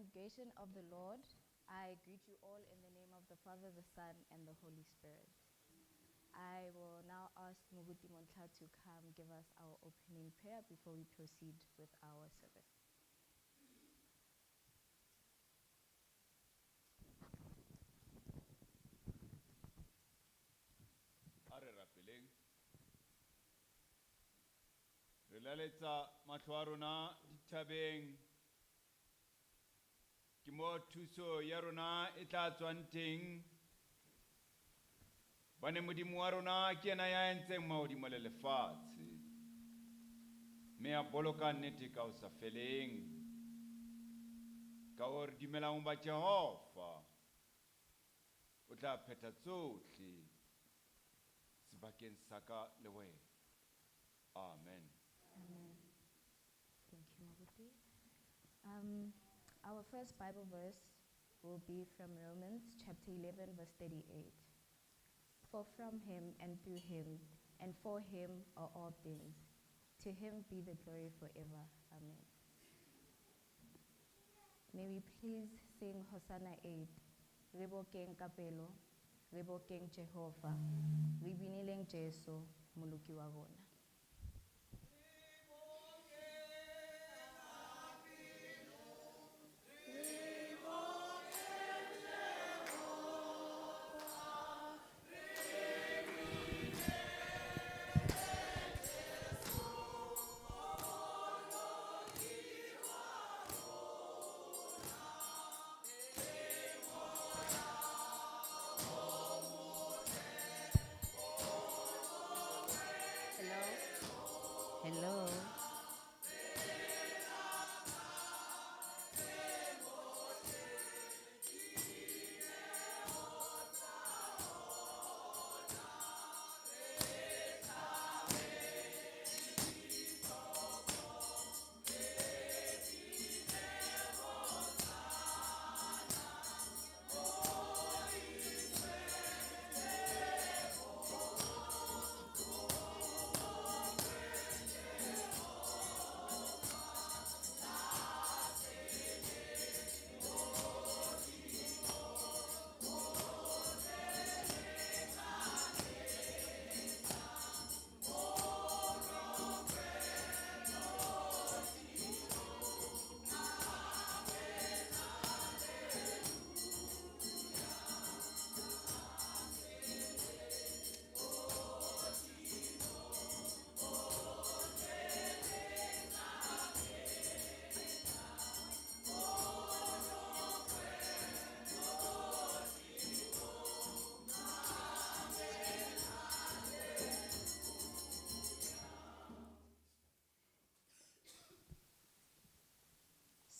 congregation of the Lord, I greet you all in the name of the Father, the Son, and the Holy Spirit. I will now ask Mma Monhla to come give us our opening prayer before we proceed with our service. Are rapeleng re laletsa mahlo a rona dithabeng ke mo thuso ya rona e tla tswang teng bane modimo wa rona ke ena ya entseng mahodimo le lefatshe mme a boloka nnete ka o sa feleng ka o re dumelang ba Jehova o tla phetha tsohle sebakeng sa ka le wena. Amen. Amen. Thank you, Mma. Our first Bible verse will be from Romans chapter 11, verse 38. For from him and through him and for him are all things. To him be the glory forever. Amen. May we please sing Hosanna 8. Rebokeng kapelo, rebokeng Jehova, re binileng Jesu, moloki wa rona. Hello.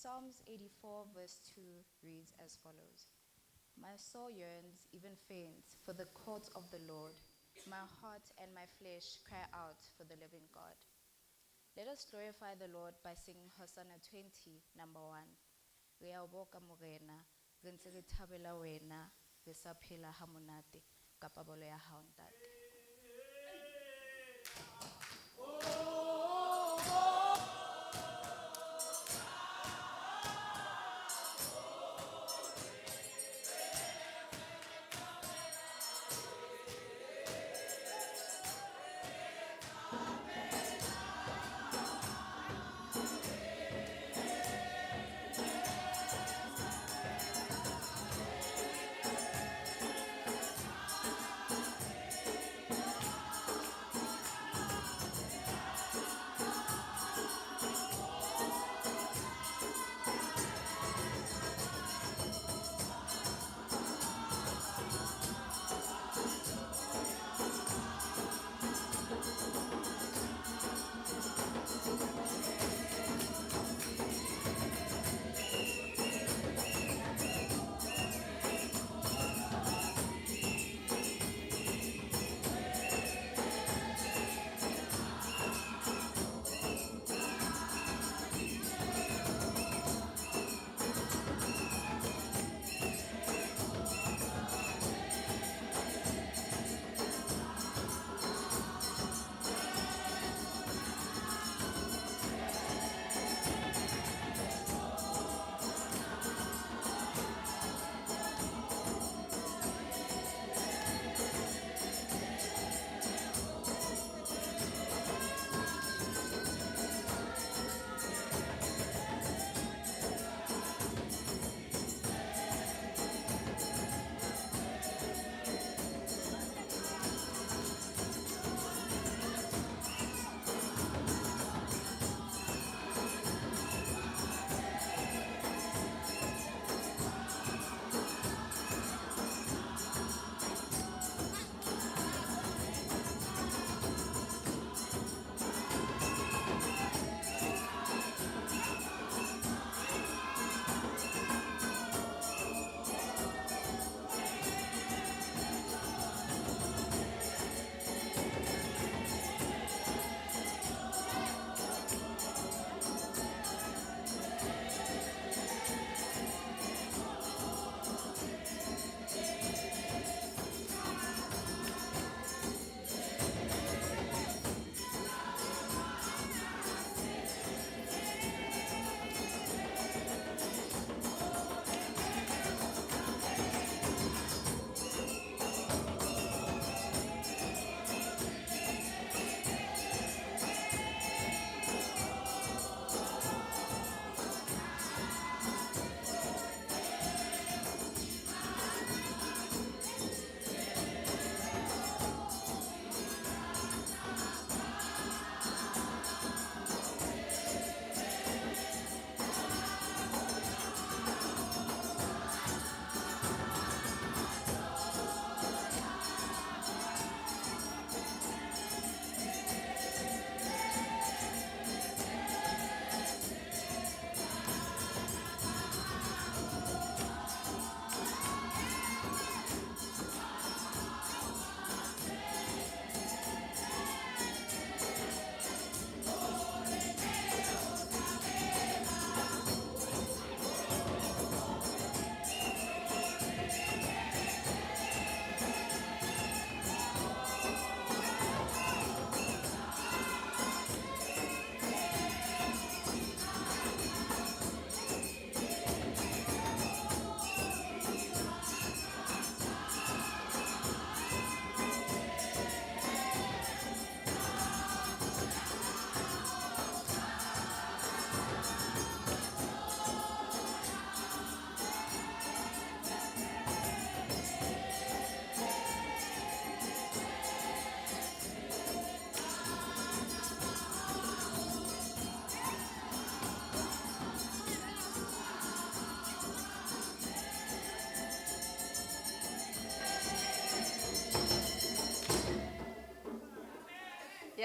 Psalms 84 verse 2 reads as follows. My soul yearns, even faints, for the courts of the Lord. My heart and my flesh cry out for the living God. Let us glorify the Lord by singing Hosanna 20, number 1. Re a o boka morena, re ntse re thabela wena, re sa phela ha monate ka pabalo ya hao ntate.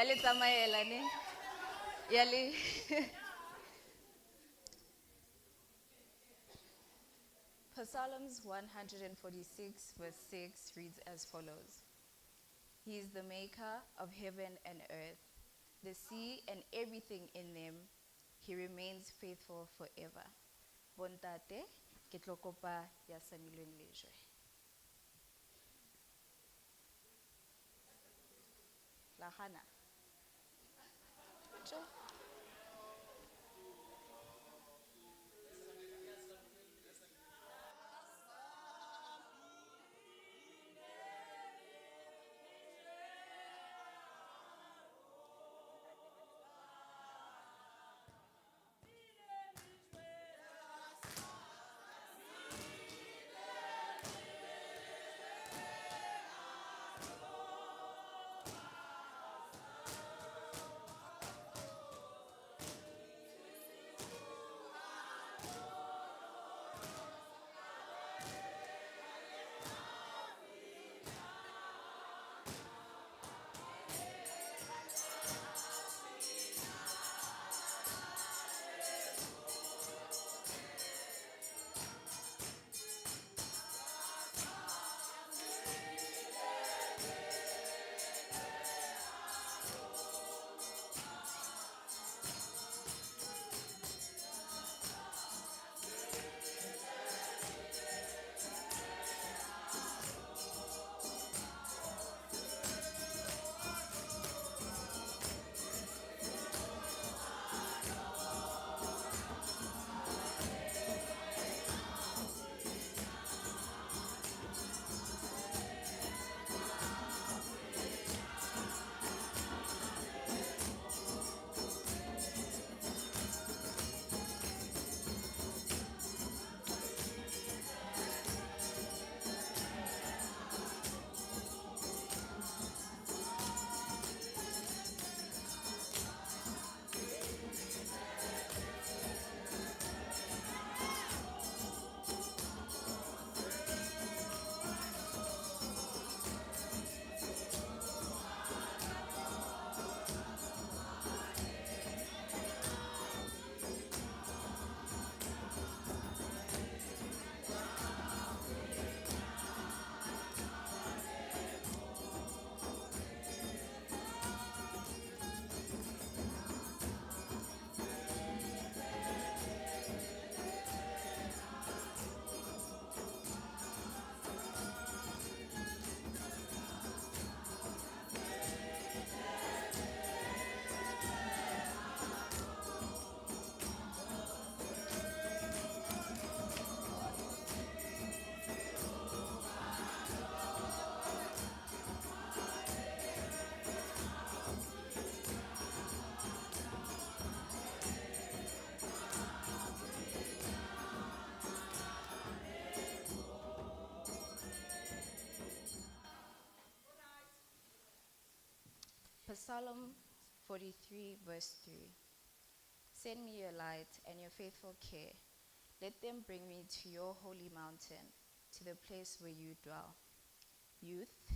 Ya le tsamaela ne. Ya le Psalms 146 verse 6 reads as follows. He is the maker of heaven and earth, the sea and everything in them. He remains faithful forever. Bontate, ke tlo kopa ya sanilweng lejwe. Lahana. Tjo. Psalm 43 verse 3. Send me your light and your faithful care. Let them bring me to your holy mountain, to the place where you dwell. Youth,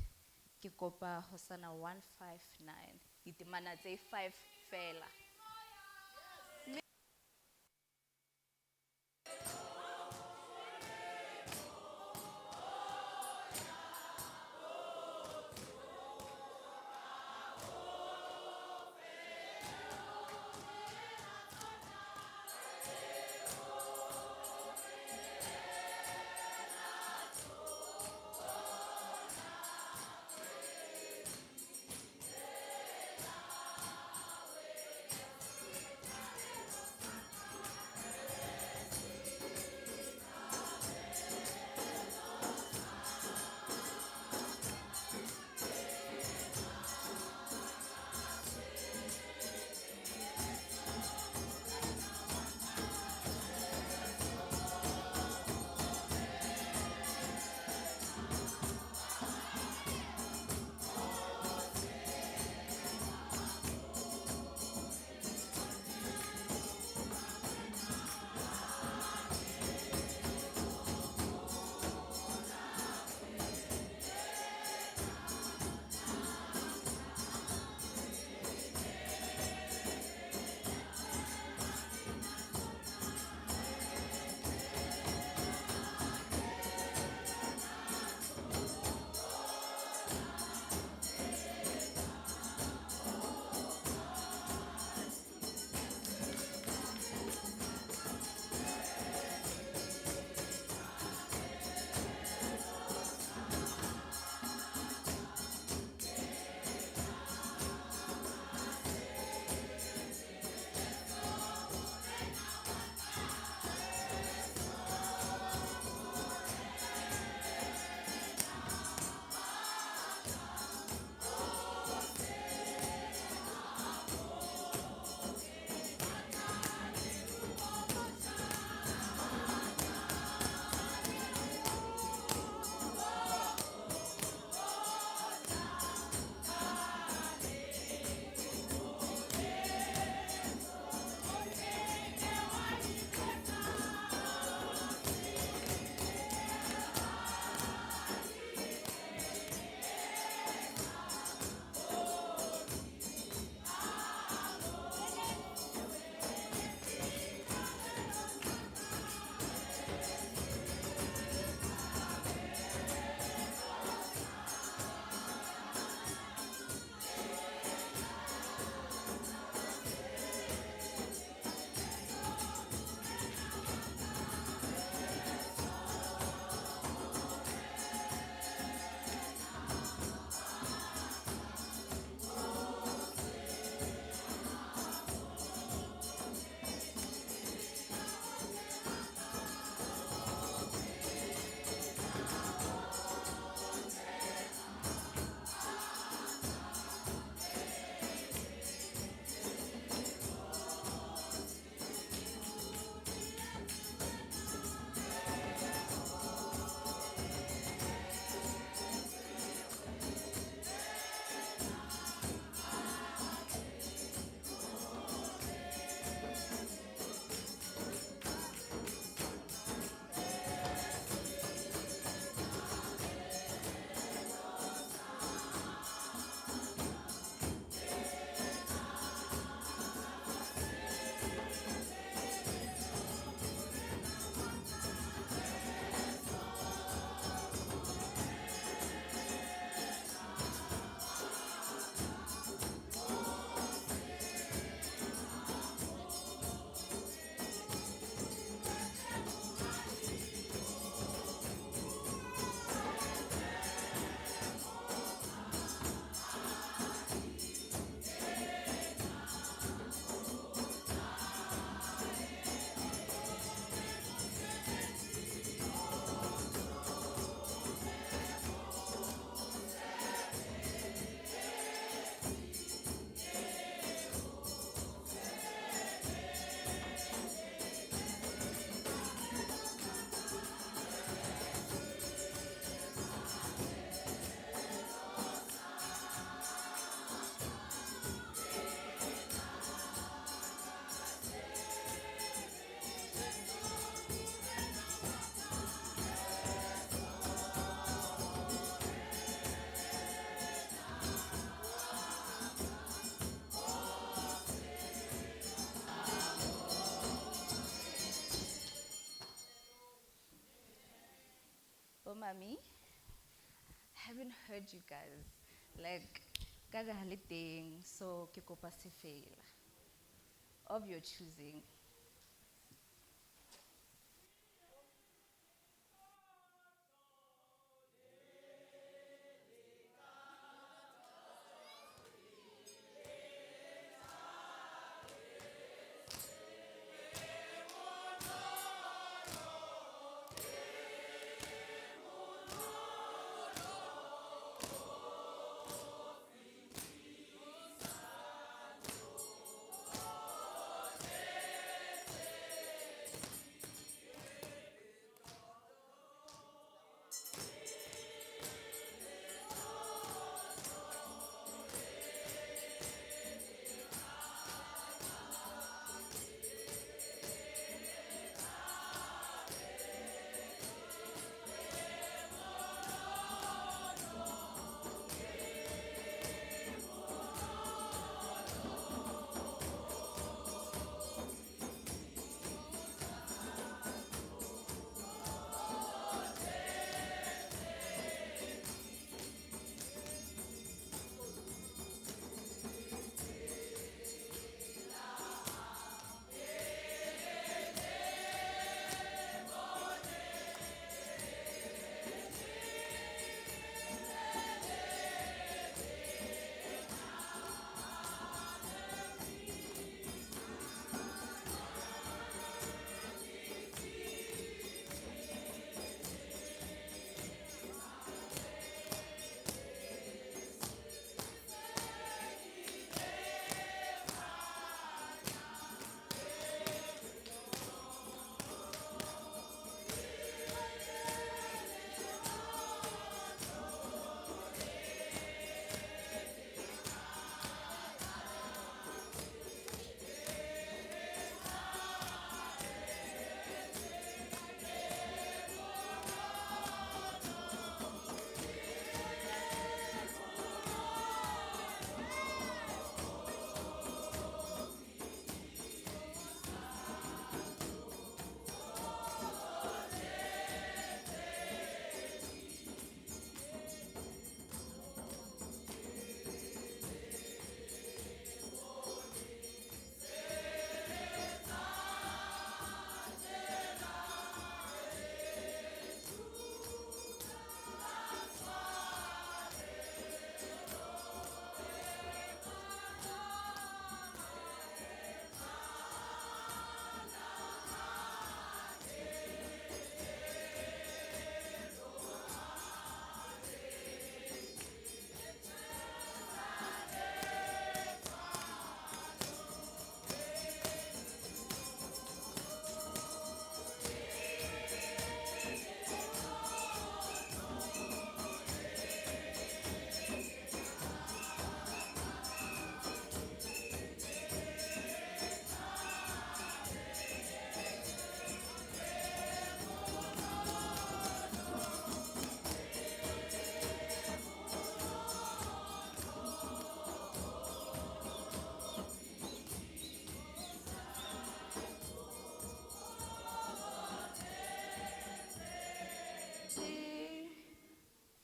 ke kopa Hosanna 159. Ditemana tse 5 fela. mommy, haven't heard you guys. Like, kaga haliteng, so ke kopa se fail. Of your choosing.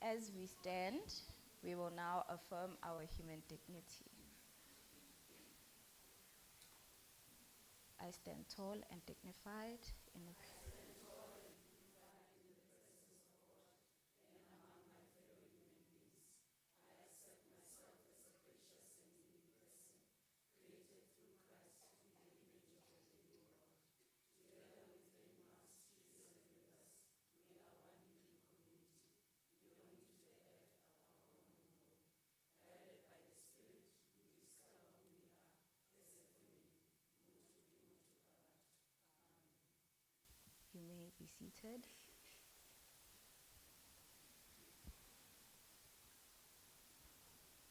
As we stand, we will now affirm our human dignity. I stand tall and dignified in the You may be seated.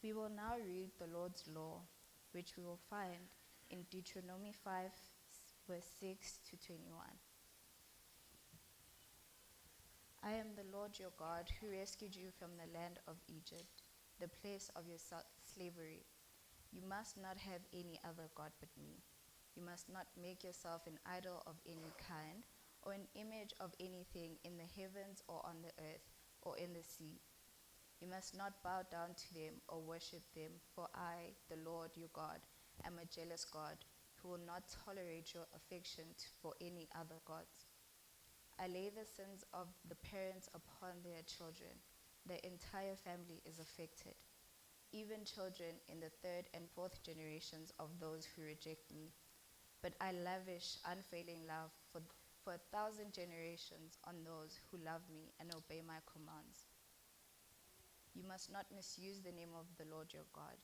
We will now read the Lord's Law, which we will find in Deuteronomy 5, verse 6 to 21. I am the Lord your God, who rescued you from the land of Egypt, the place of your slavery. You must not have any other God but me. You must not make yourself an idol of any kind, or an image of anything in the heavens or on the earth, or in the sea. You must not bow down to them or worship them, for I, the Lord your God, am a jealous God who will not tolerate your affection for any other gods. I lay the sins of the parents upon their children. The entire family is affected, even children in the third and fourth generations of those who reject me. But I lavish unfailing love for 1,000 generations on those who love me and obey my commands. You must not misuse the name of the Lord your God.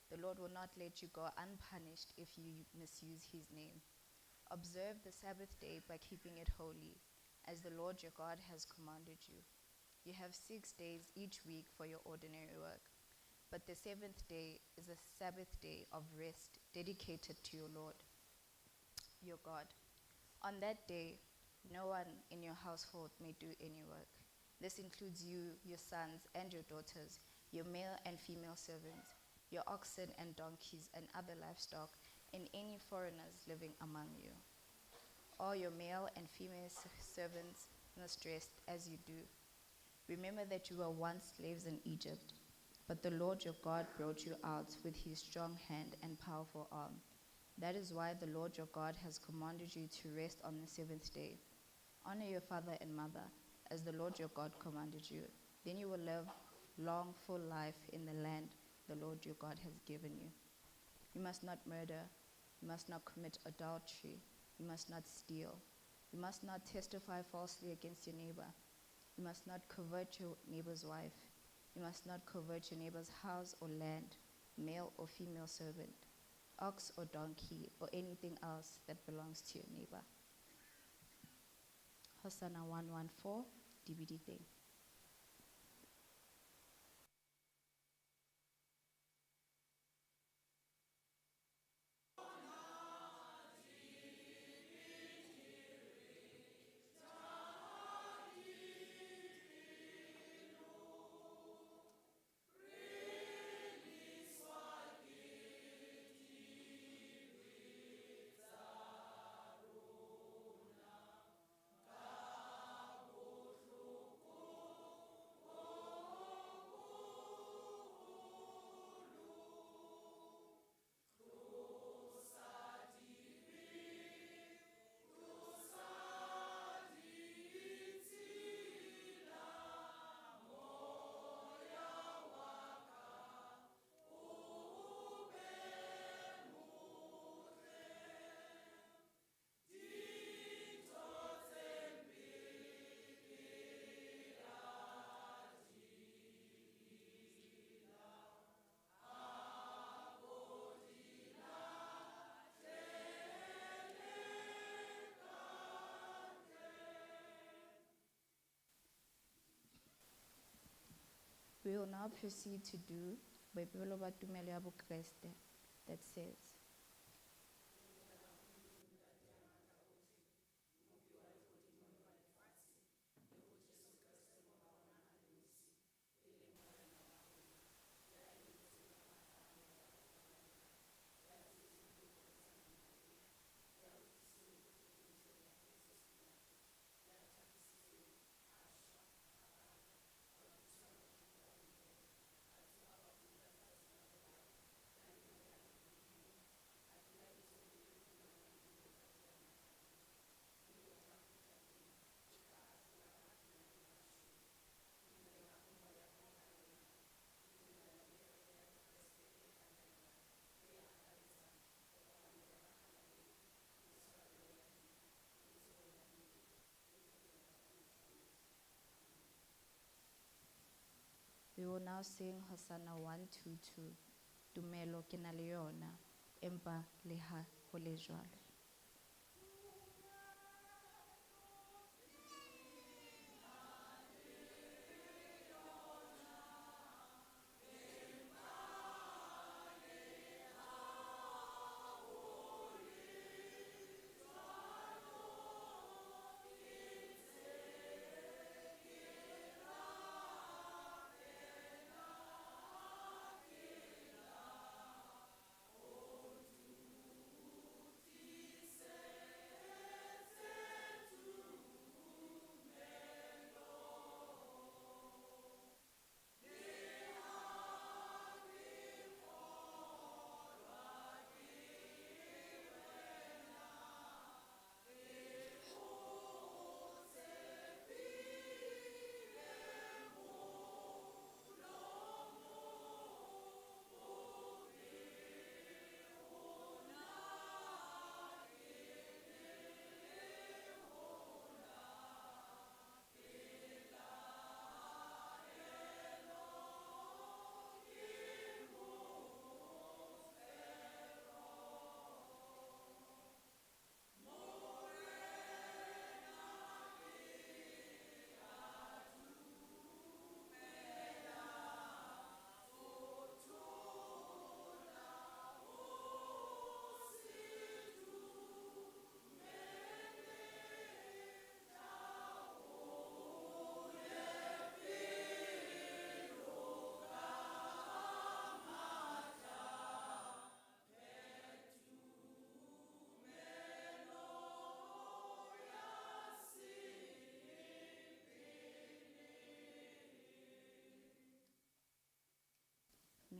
The Lord will not let you go unpunished if you misuse his name. Observe the Sabbath day by keeping it holy, as the Lord your God has commanded you. You have 6 days each week for your ordinary work, but the seventh day is a Sabbath day of rest dedicated to your Lord, your God. On that day, no one in your household may do any work. This includes you, your sons and your daughters, your male and female servants, your oxen and donkeys and other livestock, and any foreigners living among you. All your male and female servants must rest as you do. Remember that you were once slaves in Egypt, but the Lord your God brought you out with his strong hand and powerful arm. That is why the Lord your God has commanded you to rest on the seventh day. Honor your father and mother, as the Lord your God commanded you. Then you will live long, full life in the land the Lord your God has given you. You must not murder. You must not commit adultery. You must not steal. You must not testify falsely against your neighbor. You must not covet your neighbor's wife. You must not covet your neighbor's house or land, male or female servant, ox or donkey, or anything else that belongs to your neighbor. Hosanna 114, DBD thing. We will now proceed to do Boipolelo ba tumelo ya bokreste that says, we will now sing Hosanna 122, tumelo ke na le yona, empa le ha ho le jwalo.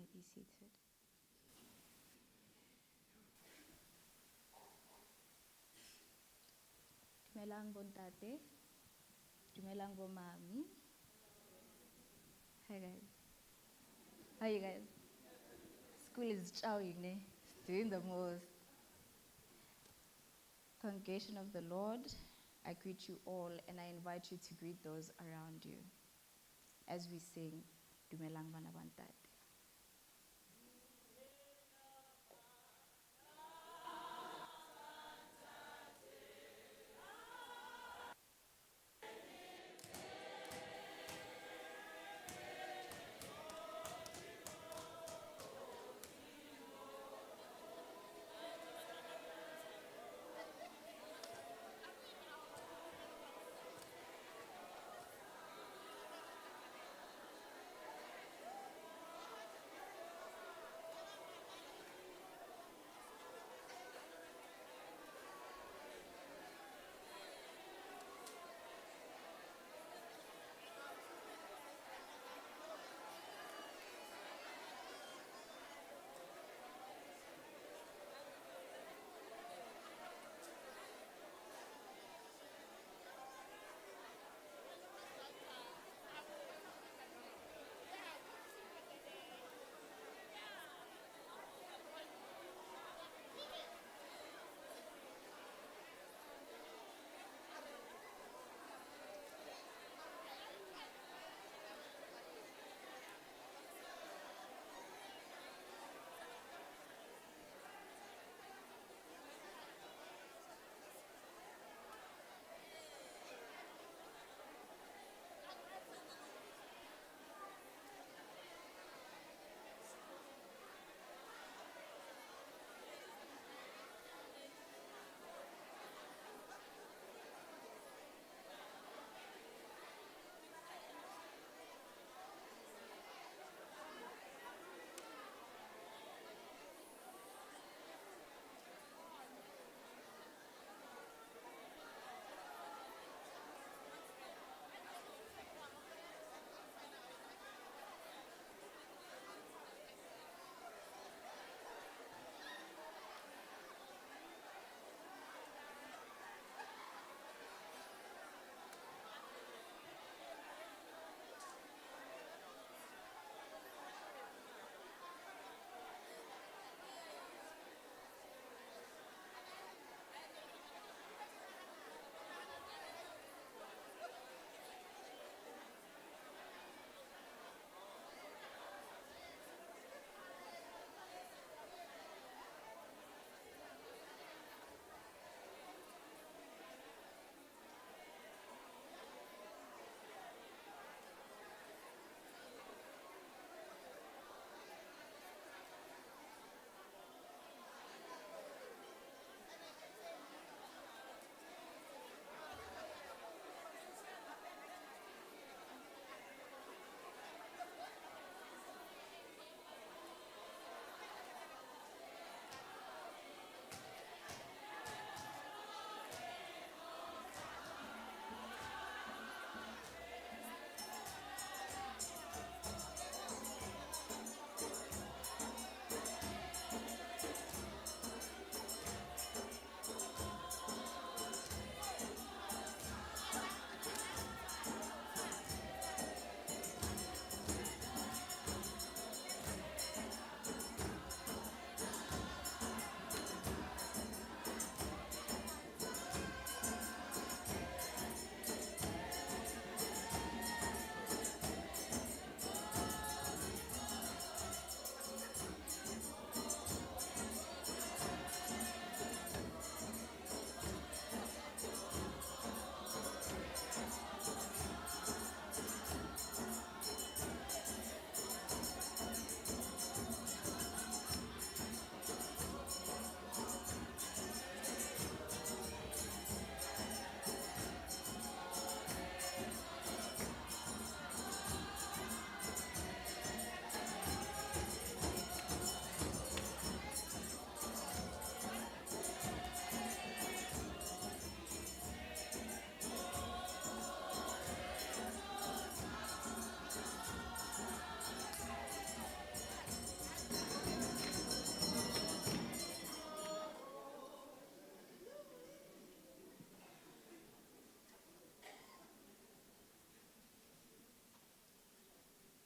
may be seated. Dumelang bontate. Dumelang bomami. Hi guys. How are you guys? School is chowing, ne? It's doing the most. Congregation of the Lord, I greet you all and I invite you to greet those around you as we sing Dumelang bana bantate.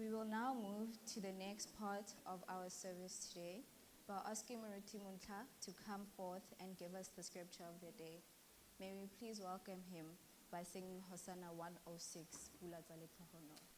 We will now move to the next part of our service today by asking Rev Monhla to come forth and give us the scripture of the day. May we please welcome him by singing Hosanna 106, PULA tsa LEHLOHONOLO.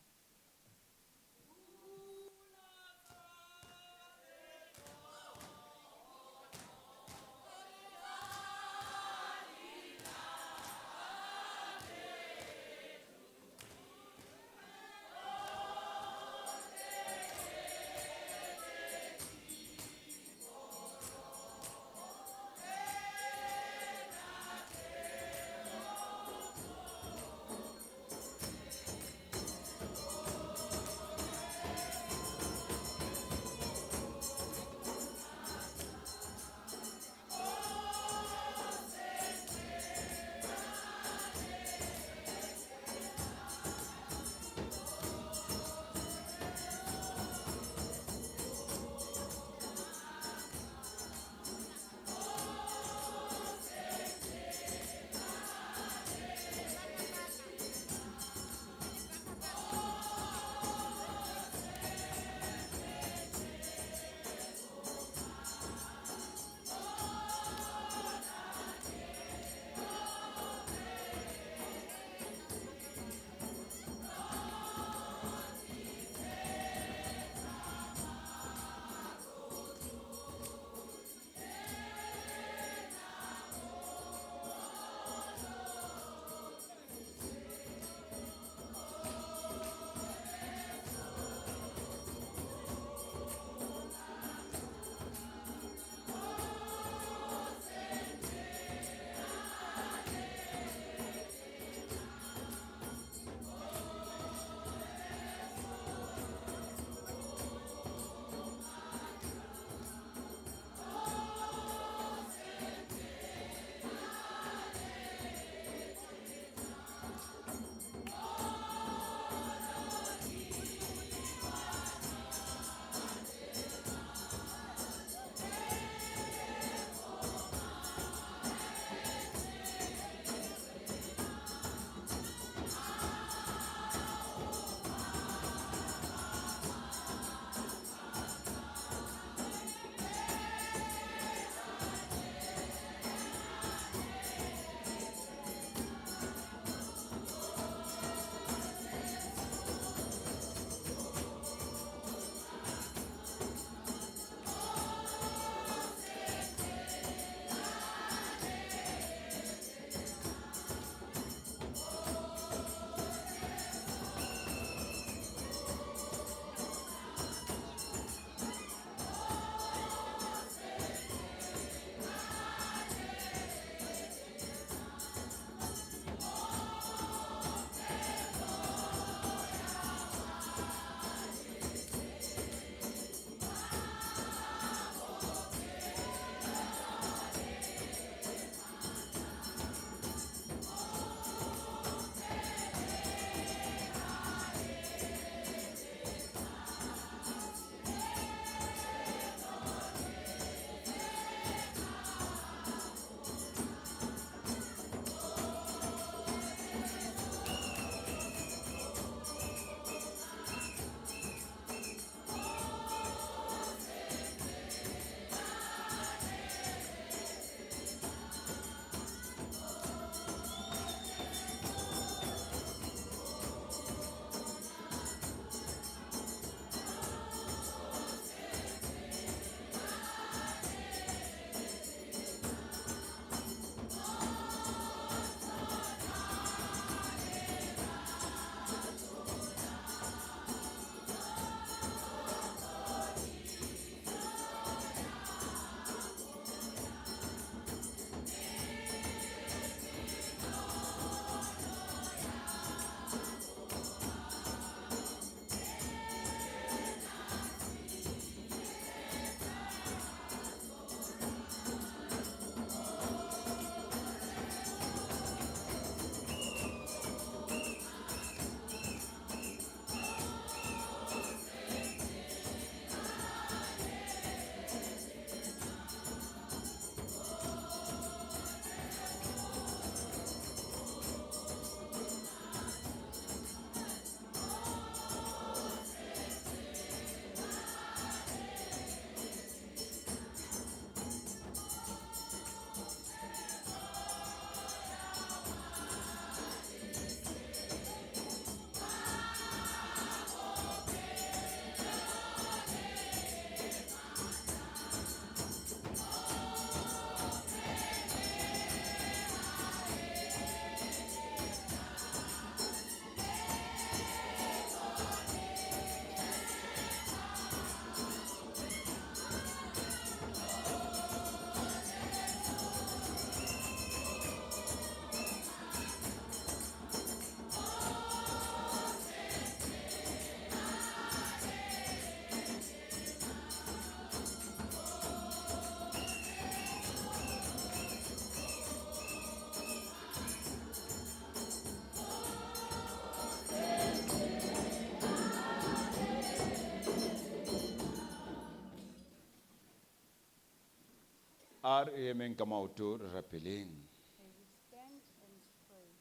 a re emeng ka maoto re rapeleng. May we stand and pray.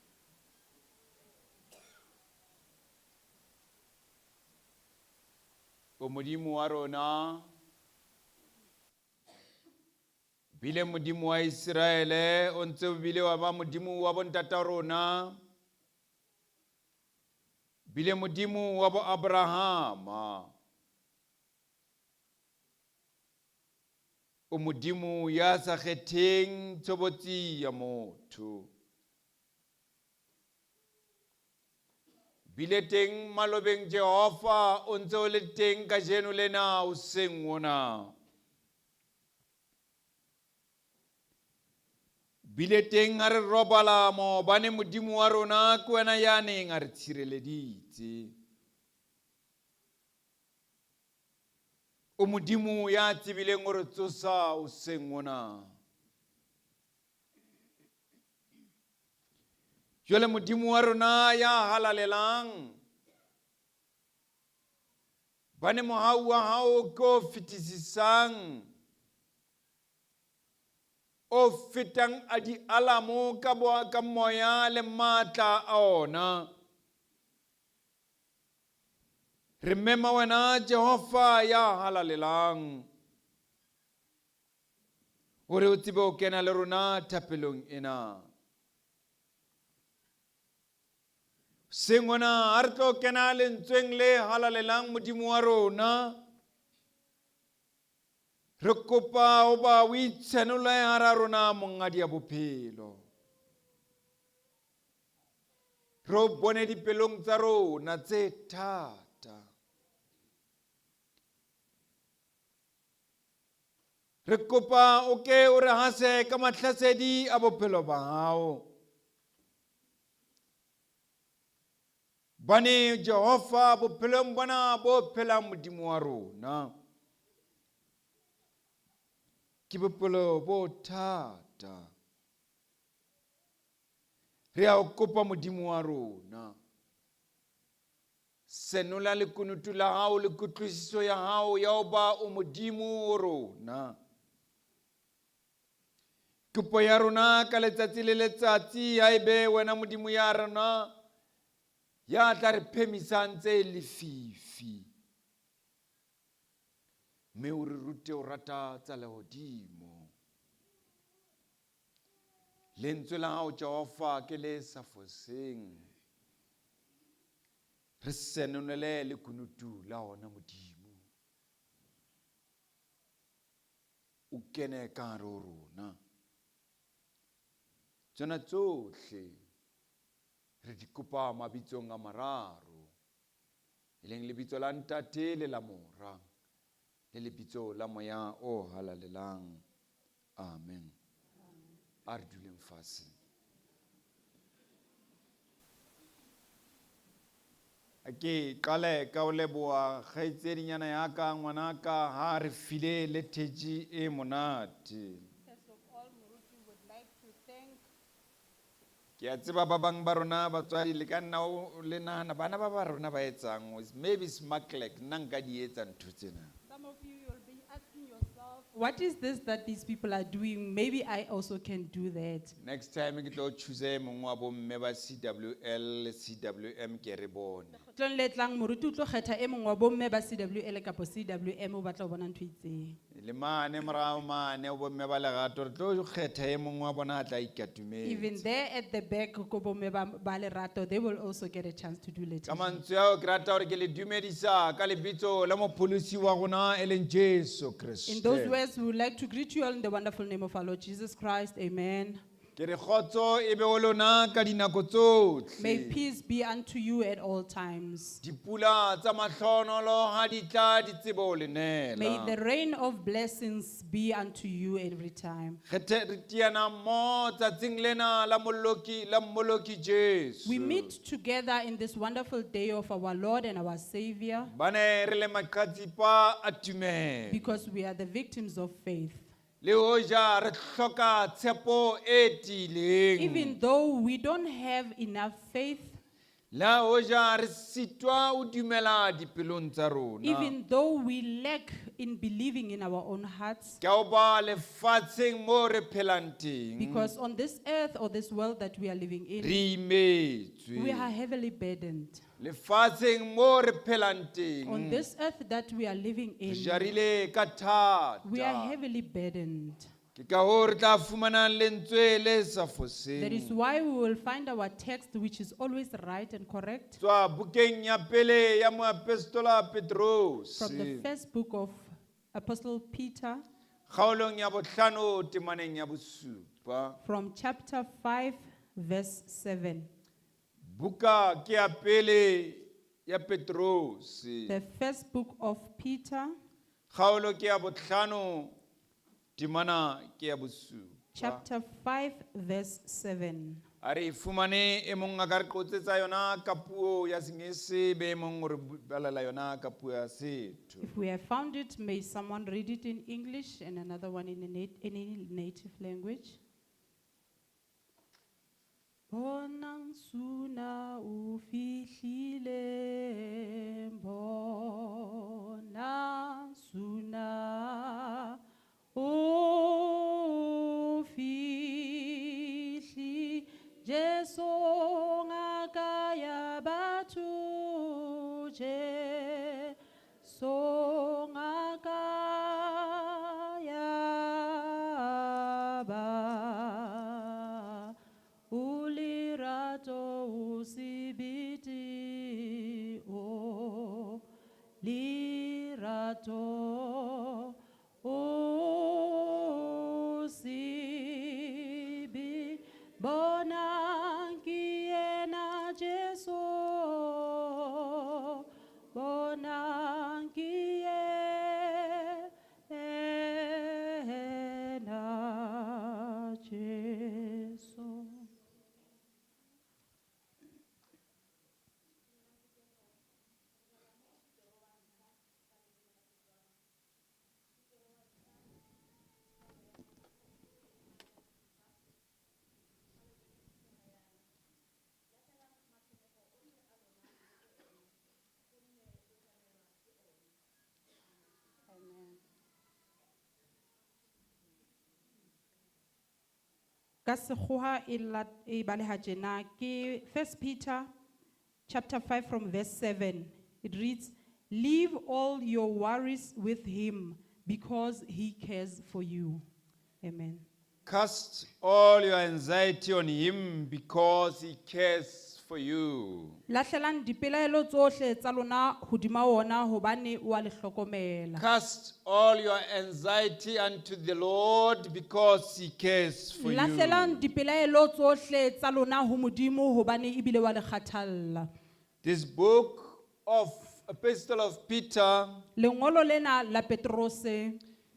O Modimo wa rona, bile Modimo wa Israele, o ntse o bile wa ba Modimo wa bontata rona, bile Modimo wa bo Abrahama, o Modimo ya sa kgetheng tshobotsi ya motho. Bile teng malobeng Jehova o ntse o le teng ka jeno lena o seng ona. Bile teng a re robala maobane Modimo wa rona ke wena ya neng a re tshireleditse. O Modimo ya tsebileng gore tsosa o seng ona. Jwale Modimo wa rona ya halalelang, bane mohau wa hao ko fetisisang, o fetang a di alamo ka moya le matla a ona. Re mema wena Jehova ya halalelang, gore o tsebe o kena le rona thapelong ena. Sengona a re tlo kena lentsweng le halalelang Modimo wa rona. Re kopa o ba o itshenole hara rona mongadi ya bophelo. Re o bone dipelong tsa rona tse thata. Re kopa o ke o re hase ka mahlasedi a bophelo ba hao. Bane Jehova bophelong bona bo phelang Modimo wa rona, ke bophelo bo thata. Re a o kopa Modimo wa rona, senola lekunutu la hao le kutlwisiso ya hao ya ho ba o Modimo wa rona. Kopo ya rona ka letsatsi le letsatsi haebe wena Modimo ya rona ya tla re phemisang tse lefifi, mme o re rute o rata tsa lehodimo. Lentswe la hao Jehova ke le sa foseng, re senonele lekunutu la ona Modimo, o kene ka hare ho rona. Tsona tsohle re di kopa mabitsong a mararo, e leng lebitso la Ntate le la Mora le lebitso la Moya o halalelang. Amen. A re duleng fatshe. Ke qale ka o leboha kgaitsedinyana ya ka ngwanaka ha re file letheji e monate. First of all, Moruti would like to thank Ke a tseba ba bang ba rona batswadi le ka nna o le nahana bana ba rona ba etsang, maybe smaklek nna nka di etsa ntho tsena. some of you, you'll be asking yourself, what is this that these people are doing? Maybe I also can do that. Next time ke tlo choose mongwe wa bo mme ba CWL CWM ke re bone. Tlong le tlang, Moruti o tlo kgetha e mong wa bomme ba CWL kapo CWM o batla ho bona ntho e itseng. Le mane morao mane o bo mme ba lerato re tlo kgetha e mongwe wa bona a tla ikatumetse. Even there at the back, ko bomme ba lerato, they will also get a chance to do Ka liturgy. mantswe ao ke rata hore ke le dumedisa ka lebitso la mopholosi wa rona e leng Jesu In those Kriste. words, we would like to greet you all in the wonderful name of our Lord Jesus Christ. Amen. Ke re kgotso e be ho lona ka dinako tsohle. May peace be unto you at all times. Dipula tsa mahlonolo ha di tla di tsebe ho le nela. May the rain of blessings be unto you every time. Re teana mmoho tsatsing lena la mmoloki Jesu. We meet together in this wonderful day of our Lord and our Savior Bane re le maqhatipa a tumelo. because we are the victims of faith. Le hoja re hloka tshepo e tiileng. Even though we don't have enough faith, La hoja re sitwa o dumela dipelong tsa rona. even though we lack in believing in our own hearts, Ka ho ba lefatsheng mo re phelang teng, because on this earth or this world that we are living in, re imetswe. we are heavily burdened. Lefatsheng mo re phelang On teng, this earth that we are living re in, jarile ka thata. we are heavily burdened. Ke ka hoo re tla fumanang lentswe le sa That is foseng. why we will find our text, which is always right and correct, Tswa bukeng ya pele ya moapostola Petros, from the first book of Apostle Peter, kgaolong ya bohlano temaneng ya bosupa. from chapter 5, verse 7. Buka ke ya pele ya Petros, The first book of Peter, kgaolo ke ya bohlano temana ke ya bosupa. chapter 5, verse 7. A re fumane e mong a ka re qotsetsa yona ka puo ya Sengese, be e mong o re balela yona ka puo ya setho. If we have found it, may someone read it in English and another one in any native language. Bonang suna ufihlile, bonang suna ufihli, Jesu ngakaya batu, Jesu ngakaya ba, ulirato usibiti, o lirato usibi, bonang kiena Jesu, bonang kiena Jesu. Ka sekgowa e baleha tjena ke 1 Peter chapter 5 from verse 7. It reads, "Leave all your worries with him because he cares for you." Amen. Cast all your anxiety on him because he cares for you. Lahlelang dipelaelo tsohle tsa lona hodima ona hobane wa le hlokomela. Cast all your anxiety unto the Lord because he cares for you. Lahlelang dipelaelo tsohle tsa lona ho Modimo hobane ebile wa le kgathalla. This book of Epistle of Peter, Lengolo lena la Petrose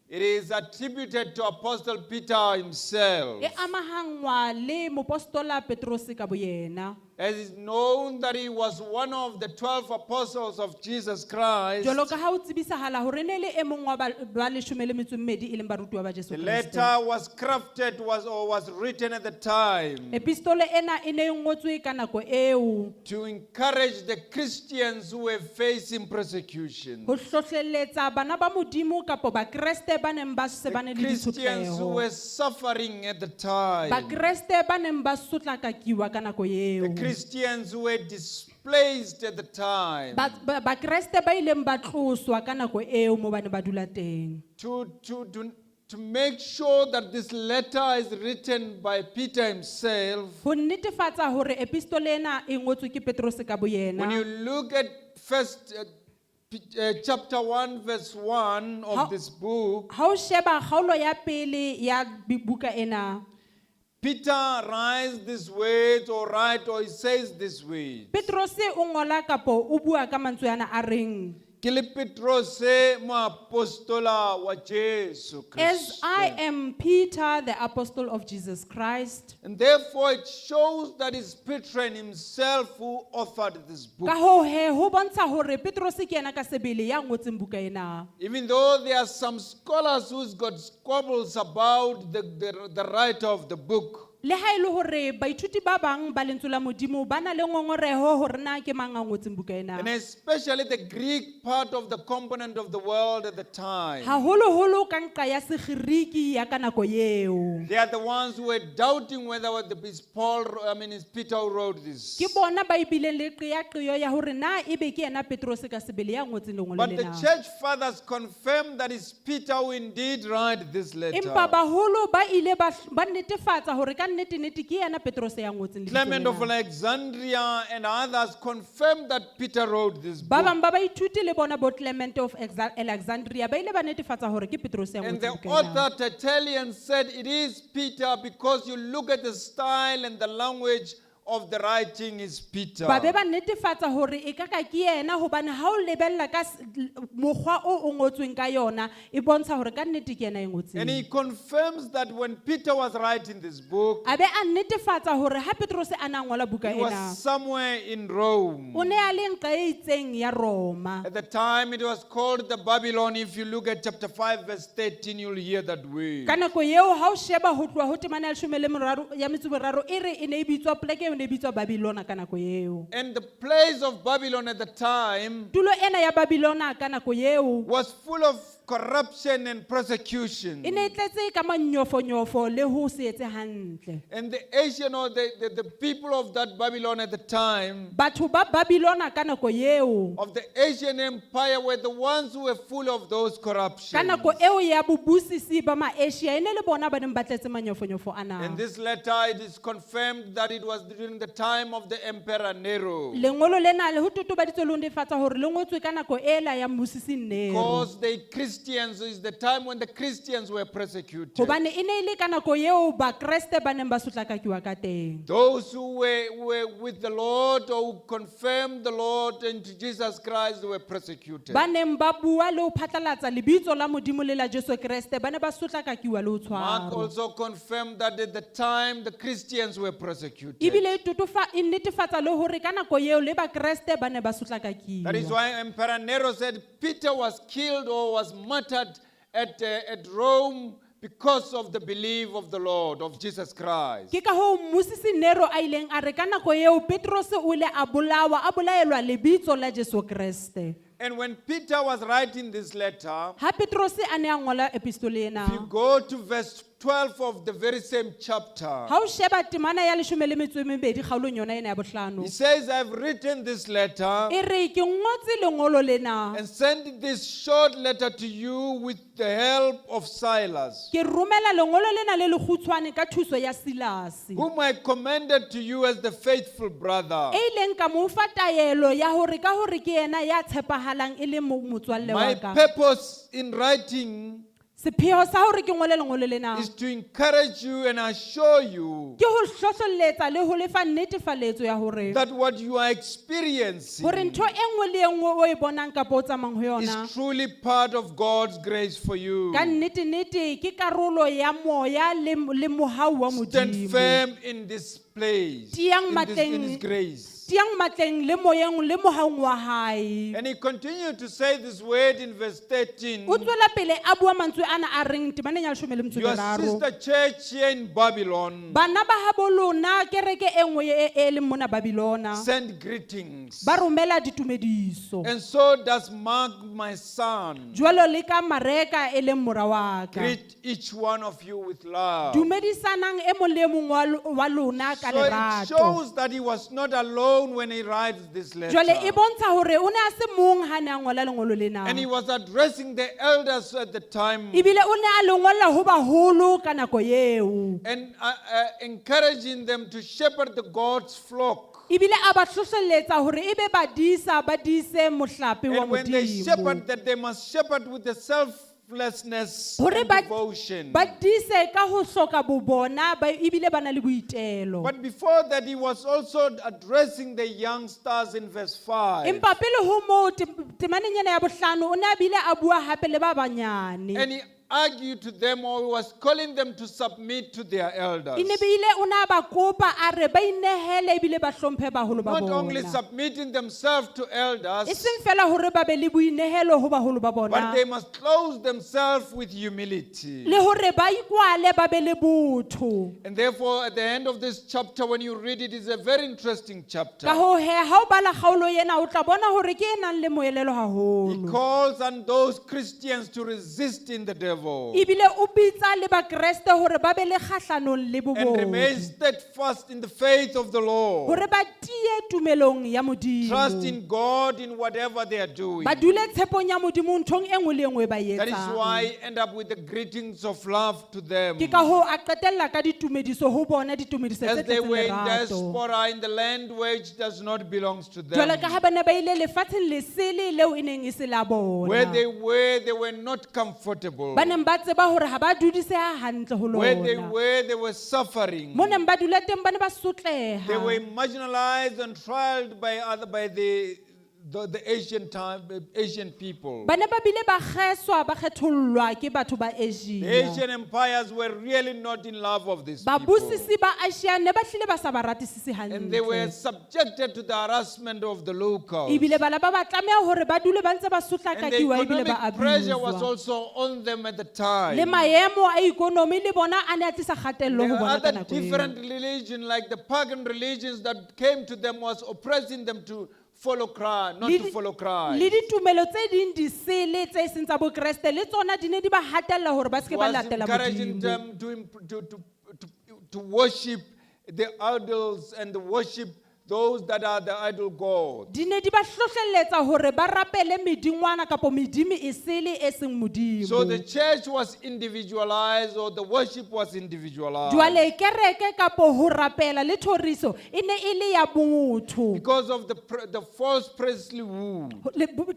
it is attributed to Apostle Peter himself. e amahangwa le mopostola Petrose ka boyena. As is known that he was one of the 12 apostles of Jesus Christ, Jwalo ka ha o tsebisahala hore ne le e mong wa ba 12 e leng barutuwa ba Jesu the Kriste. letter was crafted was written at the time Epistole ena e ne e ngotswe ka nako eo to encourage the Christians who were facing persecution. ho hlohleletsa bana ba Modimo kapo ba Kriste ba neng ba sebane The le Christians who ditshotleho. were suffering at the time. Ba Kriste ba neng ba sotlakakiwa ka nako eo. The Christians who were displaced at the time. Ba Kriste ba ileng ba tloswa ka nako eo mo ba ne ba dula teng. To make sure that this letter is written by Peter himself, Ho netefatsa hore epistole ena e ngotswe ke Petrose ka boyena. when you look at first chapter 1 verse 1 of this book, Ha o sheba kgaolo ya pele ya buka ena, Peter writes these words or he says these words. Petrose o ngola kapo o bua ka mantswe ana a reng, Ke le Petrose moapostola wa Jesu "As I Kriste. am Peter, the apostle of Jesus Christ." And therefore it shows that it's Peter himself who authored this book. Ka ho he ho bontsha hore Petrose ke yena ka sebele ya ngotseng buka ena. Even though there are some scholars who's got squabbles about the writer of the book. le ha ile hore baithuti ba bang ba lentswe la Modimo ba na le ngongoreho hore na ke mang a ngotseng buka ena. And especially the Greek part of the component of the world at the time. Haholoholo ka nqa ya Segiriki ya ka nako eo. They are the ones who were doubting whether it's Peter who wrote this. Ke bona ba ibile le qiyo ya hore na ebe ke ena Petros ka sebele ya ngotseng lengolo But the lena. church fathers confirmed that it's Peter who indeed wrote this letter. Empa baholo ba ile ba netefatsa hore ka nnete ke ena Petros ya ngotseng lebitso Clement of lena. Alexandria and others confirmed that Peter wrote this Ba book. bang ba baithuti le bona bo Clement of Alexandria ba ile ba netefatsa hore ke Petros ya And the ngotseng buka ena. author Tertullian said it is Peter because you look at the style and the language of the writing is Peter. Ba be ba netefatsa hore e ka ke ena hobane ha o lebella ka mokgwa o ngotsweng ka yona e bontsha hore ka nnete ke ena e ngotseng. And he confirms that when Peter was writing this book, A be a netefatsa hore ha Petros a na ngola buka he was ena somewhere in Rome. o ne a le nqa e itseng ya Roma. At the time it was called the Babylon. If you look at chapter 5 verse 13, you'll hear that word. Ka nako eo ha o sheba ho tloha ho temana ya 13 ya metso e re e ne e bitswa poleke eo ne e bitswa Babylona ka nako eo. And the place of Babylon at the time Tulo ena ya Babylona ka nako eo was full of corruption and persecution. e ne e tletse ka manyofonyofo le ho se etse hantle. And the Asian or the people of that Babylon at the time, Batho ba Babylona ka nako eo of the Asian Empire, were the ones who were full of those ka corruptions. nako eo ya bobusisi ba ma-Asia e ne le bona ba neng ba tletse manyofonyofo ana. In this letter, it is confirmed that it was during the time of the Emperor Nero. Lengolo lena le ho totobaditswe le ho netefatsa hore le ngotswe ka nako ela ya mosisi Nero. Because the Christians is the time when the Christians were persecuted. Hobane e ne e le ka nako eo bakreste ba neng ba sotlakakiwa ka teng. Those who were with the Lord or who confirmed the Lord and Jesus Christ were persecuted. Ba neng ba bua le ho phatlalatsa lebitso la Modimo le la Jesu Kriste ba ne ba sotlakakiwa le ho Mark tshwarwa. also confirmed that at the time the Christians were persecuted. Ebile e netefatsa le hore ka nako eo le bakreste ba ne ba sotlakakiwa. That is why Emperor Nero said Peter was killed or was martyred at Rome because of the belief of the Lord, of Jesus Christ. Ke ka ho mosisi Nero a ileng a re ka nako eo Petros o ile a bolaelwa lebitso la Jesu Kriste. And when Peter was writing this letter, Ha Petros a ne a ngola epistole ena, if you go to verse 12 of the very same chapter, ha o sheba temana ya 12 kgaolong yona ena ya bohlano, he says, I've written this letter e re ke ngotse lengolo lena and sent this short letter to you with the help of Silas, ke romela lengolo lena le lekgutshwane ka thuso ya Silase, whom I commended to you as the faithful brother. e ileng ka mo fa taelo ya hore ka hore ke ena ya tshepahalang e le motswalle My wa ka. purpose in writing Sepheo sa hore ke ngole lengolo lena is to encourage you and assure you ke ho hlohloletsa le ho lefa netefaletso ya hore that what you are experiencing hore ntho e nngwe le e nngwe o e bonang ka o tsamayang ho yona is truly part of God's grace for you. ka nnete ke karolo ya moya le mohau wa Stand Modimo. firm in this place, Tiang in His grace. Tiang matleng le moyeng le mohaung wa hae. And he continued to say this word in verse 13. O tswela pele a bua mantswe ana a reng temaneng ya 13. Your sister church here in Babylon Bana ba habo lona kereke e nngwe e leng mona Babilona send greetings. ba romela ditumediso. And so does Mark, my son. Jwalo le ka Mareka e leng mora wa ka. Greet each one of you with love. Dumedisanang e mong le mong wa lona ka So it lerato. shows that he was not alone when he writes this letter. Jwale e bontsha hore o ne a se mong ha ne a ngola lengolo lena. And he was addressing the elders at the time Ebile o ne a lengolla ho baholo ka nako eo. and encouraging them to shepherd the God's flock. Ebile a ba hlohlelletsa hore ebe ba dise mohlape wa And when they Modimo. shepherd, that they must shepherd with the selflessness Hore and ba devotion. dise ka ho hloka bobona ebile ba na le boitelo. But before that, he was also addressing the youngsters in verse 5. Empa pele ho mo temaneng ena ya bohlano o ne a bile a bua hape le ba banyane. And he argue to them, or he was calling them to submit to their elders. E ne bile o na ba kopa a re ba inehele ebile ba hlomphe baholo ba Not only bona. submitting themselves to E elders, seng fela hore ba be le boinehelo ho baholo ba but bona. they must clothe themselves with humility. Le hore ba ikwale ba be le botho. And therefore, at the end of this chapter, when you read it, it's a very interesting chapter. Ka ho he ha o bala kgaolo ena o tla bona hore ke e nang le moelelo He haholo. calls on those Christians to resist in the devil Ebile o bitsa le bakreste hore ba be le kgahlanong le and remain bobodu. steadfast in the faith of the Lord. Hore ba tie tumelong ya Modimo. Trust in God in whatever they are doing. Ba dule tshepong ya Modimo nthong e nngwe le e nngwe e ba e That is etsang. why I end up with the greetings of love to them. Ke ka hoo a qetella ka ditumediso ho bona ditumediso As tse they tletseng were in lerato. diaspora in the land which does not belong to them. Jwale ka ha ba ne ba ile lefatsheng lesele leo e neng e se la Where bona. they were not comfortable. Ba neng ba tseba hore ha ba dudiseha hantle ho Where lona. they were suffering. Mo neng ba dula teng ba ne ba They were sotleha. marginalized and trialed by the Asian people. Ba ne ba bile ba kgeswa ba kgethollwa ke batho ba The Asia. Asian empires were really not in love of these people. Babusisi ba Asia ne ba hlile ba sa ba ratisisi And they were hantle. subjected to the harassment of the locals. Ebile bana ba ba tlameha hore ba dule ba ntse ba And the sotlakakiwa ebile ba economic pressure was abuswa. also on them at the time. Le maemo a ikonomi le bona a ne a tlisa kgatello There ho were bona ka other nako eo. different religions, like the pagan religions that came to them, was oppressing them to follow Christ, not to follow Le Christ. ditumelo tse ding di sele tse seng tsa bokreste le tsona di ne di ba hatella hore ba se ke ba Was latela encouraging Modimo. them to worship the idols and to worship those that are the idol gods. Di ne di ba hlohleletsa hore ba rapele medingwana kapo medimo e sele e seng So the Modimo. church was individualized, or the worship was individualized. Jwale kereke kapo ho rapela le thoriso e ne e le ya botho. Because of the false priestly rule.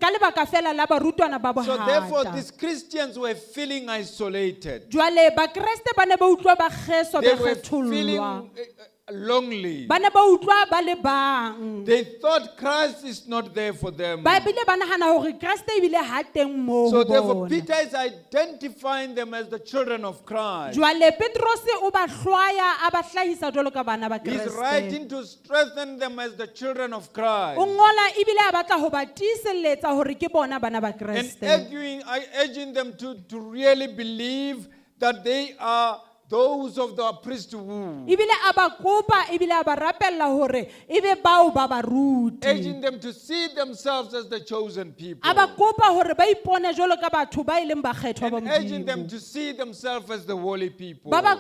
Ka lebaka fela la barutwana ba So therefore, bohata. these Christians were feeling isolated. Jwale bakreste ba ne ba utlwa ba kgeswa They ba were feeling kgethollwa. lonely. Ba ne ba utlwa ba le bang. They thought Christ is not there for them. Ba bile ba nahana hore Kriste ebile ha teng moo So ho therefore, bona. Peter is identifying them as the children of Christ. Jwale Petros o ba hlwaya a ba hlahisa jwalo ka bana ba He's Kriste. writing to strengthen them as the children of Christ. O ngola ebile a batla ho ba tiiselletsa hore ke bona bana ba And Kriste. urging them to really believe that they are those of the priesthood. Ebile a ba kopa ebile a ba rapella hore ebe bao ba baruti. Urging them to see themselves as the chosen people. A ba kopa hore ba ipone jwalo ka batho ba ileng ba kgethwa ba And urging them Modimo. to see themselves as the holy people. A ba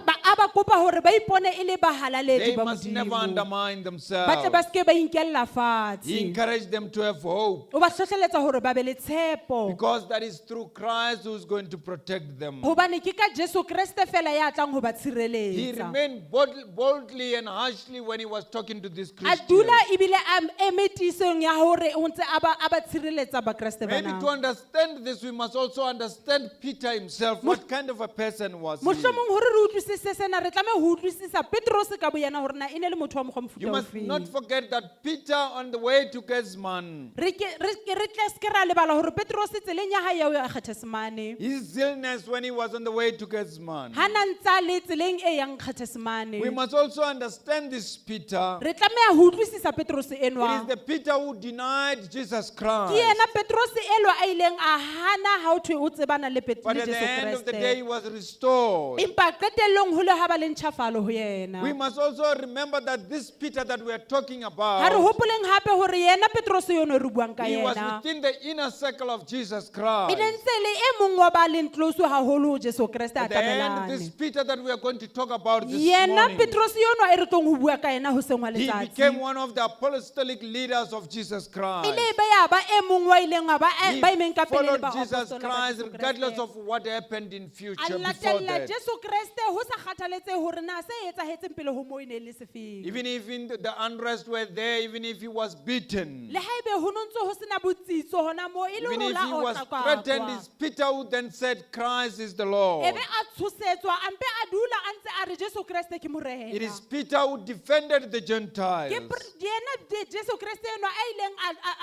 kopa hore ba ipone e le bahalaledi They ba must never Modimo. undermine Ba tle themselves. ba ske ba inkella He fatshe. encouraged them to have hope, O ba hlohleletsa hore ba be le tshepo. because that is through Christ who's going to protect them. Hobane ke ka Jesu Kriste fela ya tlang ho ba He tshireletsa. remained boldly and harshly when he was talking to these A Christians. dula ebile a eme tisong ya hore o ntse a ba tshireletsa bakreste Maybe to bana. understand this, we must also understand Peter himself. What kind of a person was he? Mohlomong hore re utlwisise sena re tlameha ho utlwisisa Petros ka boyena hore na e ne le motho wa mokgwa You mofuta must not ofeng. forget that Peter, on the way to Gethsemane, Re tle ske ra lebala hore Petros tseleng ya hae ya ho ya Gethsemane. his zealous when he was on the way to Gethsemane. Ha na ntsa le tseleng e yang Gethsemane. We must also understand this Peter. Re tlameha ho utlwisisa Petros It enwa. is the Peter who denied Jesus Ke Christ. yena Petros elwa a ileng a hana ha o thwe o tsebana le But at the Jesu end of the day, he Kriste. was restored. Empa qetellong ho le ha ba le ntjhafalo ho yena. We must also remember that this Peter that we are talking Ha re about, hopoleng hape hore yena Petros yono re buang ka he was yena. within the inner circle of Jesus E Christ. ne ntse le e mong wa ba leng close haholo ho Jesu Kriste a At the end, this tlamelane. Peter that we are going to talk about this Yena morning, Petros yono e re tlong ho bua ka yena hoseng wa he became letsatsi. one of the apostolic leaders of Jesus E Christ. le be ya ba e mong wa ileng wa ba He ba imeng ka pele le followed ba Jesus apostolo ba Christ Jesu regardless Kriste. of what happened in A future before latella that. Jesu Kriste ho sa kgathaletse hore na se etsahetseng pele ho mo e ne le sefeng. Even if the unrest were there, even if he was beaten, Le haebe ho no ntse ho sena botsitso hona mo e le even if rola he o was tla kwa threatened, kwa. it's Peter who then said, Christ is the Lord. Ebe a tshosetswa ampe a a dula a ntse a re Jesu Kreste ke morena. It is Peter who defended the Gentiles. Yena Jesu Kreste enwa a ileng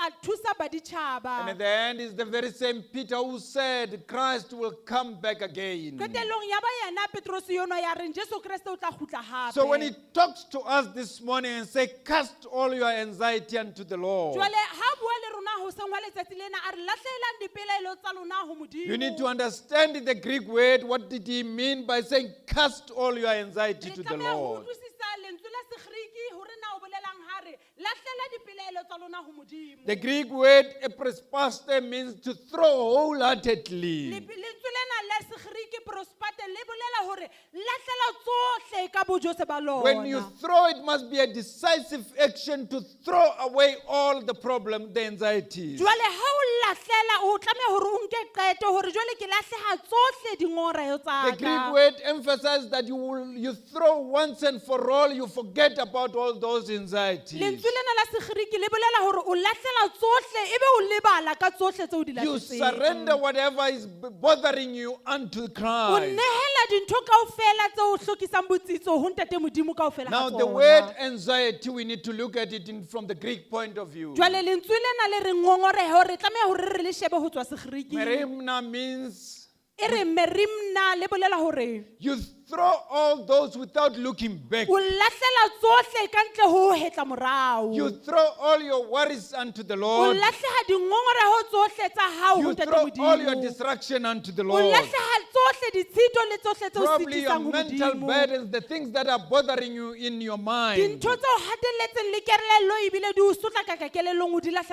a thusa baditjhaba. And at the end is the very same Peter who said Christ will come back again. Qetelong ya ba yena Petros yona ya reng Jesu Kreste o tla khutla hape. So when he talks to us this morning and say, cast all your anxiety unto the Lord, Jwale ha bua le rona hoseng wa letsatsi lena a re lahlelang dipelaelo tsa lona ho Modimo. you need to understand the Greek word. What did he mean by saying, cast all your anxiety to the Lord? The Greek word prospaste means to throw wholeheartedly. When you throw, it must be a decisive action to throw away all the problem, the anxieties. The Greek word emphasizes that you throw once and for all, you forget about all those anxieties. You surrender whatever is bothering you unto Christ. Now the word anxiety, we need to look at it from the Greek point of view. Merimna means you throw all those without looking back. You throw all your worries unto the Lord. You throw all your distraction unto the Lord. Probably your mental burdens, the things that are bothering you in your mind.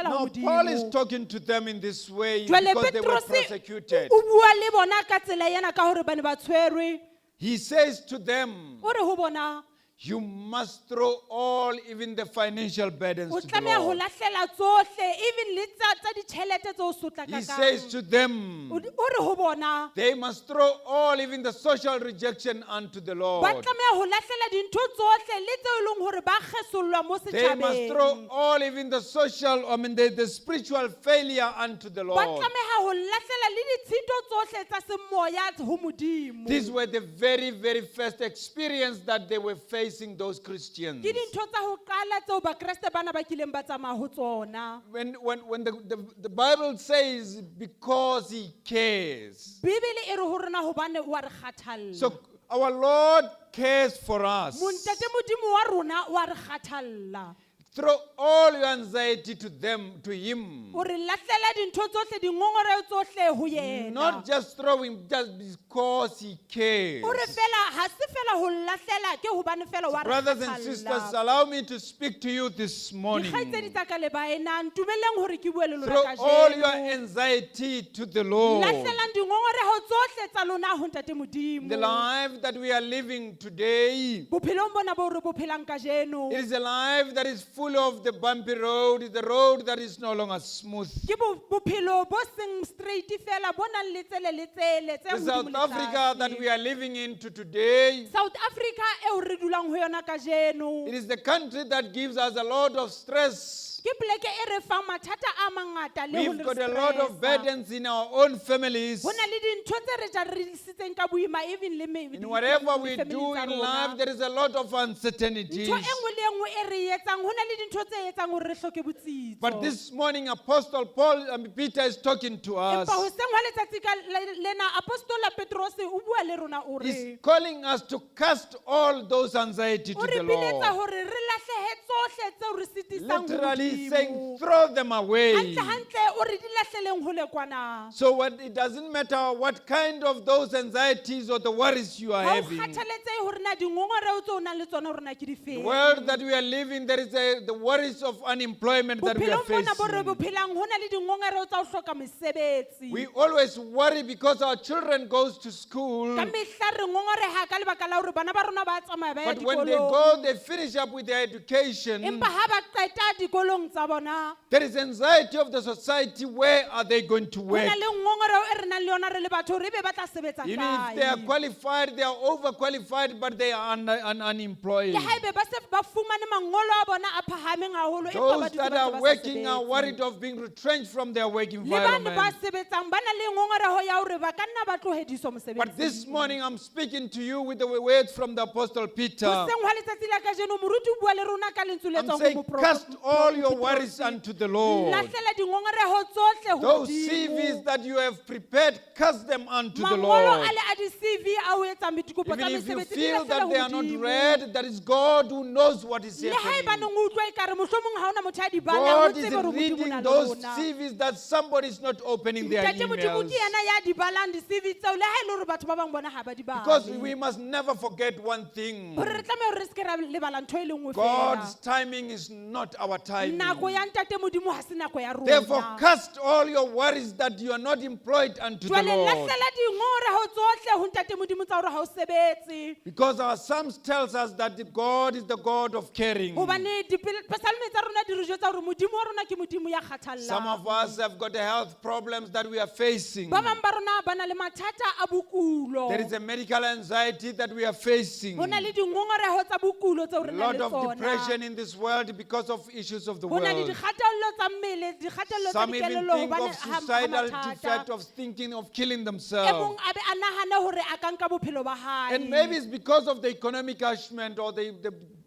Now Paul is talking to them in this way because they were persecuted. He says to them, you must throw all, even the financial burdens to the Lord. He says to them, they must throw all, even the social rejection unto the Lord. They must throw all, even the social, the spiritual failure unto the Lord. These were the very, very first experience that they were facing, those Christians. When the Bible says, because he cares. So our Lord cares for us. Throw all your anxiety to them, to him. Not just throw him just because he cares. Brothers and sisters, allow me to speak to you this morning. Throw all your anxiety to the Lord. The life that we are living today, it is a life that is full of the bumpy road, the road that is no longer smooth. The South Africa that we are living into today, it is the country that gives us a lot of stress. We've got a lot of burdens in our own families. In whatever we do in life, there is a lot of uncertainties. But this morning, Apostle Peter is talking to us. He's calling us to cast all those anxieties to the Lord. Literally saying, throw them away. So it doesn't matter what kind of those anxieties or the worries you are having. The world that we are living, there is the worries of unemployment that we are facing. We always worry because our children goes to school. But when they go, they finish up with their education. There is anxiety of the society reality, where are they going to Ho work? na le ngongoreho e re nang le yona re le batho hore ebe ba tla sebetsa Even if they are kae. qualified, they are overqualified, but they are unemployed. Le haebe ba se ba fumane mangolo a bona a phahameng haholo, empa ba Those dutse that ba ntse are ba sa working are sebetse. worried of being retrenched from their work Le bane ba environment. sebetsang ba na le ngongoreho ya hore ba ka nna ba tlohediswa But mosebetsing. this morning I'm speaking to you with the words from the Apostle Peter. Hoseng hwa letsatsi la kajeno moruti o bua le rona ka lentswe le I'm tswang saying, ho cast all your worries unto the Lord. lahlela dingongoreho tsohle ho Those Modimo. CVs that you have prepared, cast them unto the Mangolo Lord. a le a di-CV a o etsang dikopo tsa Even if you mesebetsi, di feel lahlela that ho they are not Modimo. read, that is God who knows what is Le haebaneng happening. o utlwa ekare mohlomong ha ona motho a di balang, o God is tsebe hore Modimo o na reading le those rona. CVs that somebody is not opening their Ntate Modimo emails. ke yena ya di balang di-CV tseo, le ha e le hore batho ba bang bona ha ba di bale. Because we must never forget one thing. Hore re tlameha hore re seke ra lebala ntho e le nngwe God's fela. timing is not our timing. Nako ya Ntate Modimo ha se nako ya Therefore, rona. cast all your worries that you are not employed unto the Jwale Lord. lahlela dingongoreho tsohle ho Ntate Modimo tsa hore ha o sebetse. Because our Psalms tells us that God is the God of caring. Hobane dipesalme tsa rona di re jwetsa hore Modimo wa rona ke Modimo ya Some of kgathallang. us have got the health problems that we are facing. Ba bang ba rona ba na le mathata a bokulo. There is a medical anxiety that we are facing. Ho na le dingongoreho tsa bokulo tseo A re nang lot le of tsona. depression in this world because of issues of the Ho na le world. dikgatello tsa mmele, dikgatello tsa Some even dikelello think hobane of ha suicidal mathata. defect of thinking of killing E themselves. mong a be a nahane hore a ka nka bophelo ba hae. And maybe it's because of the economic aspect or the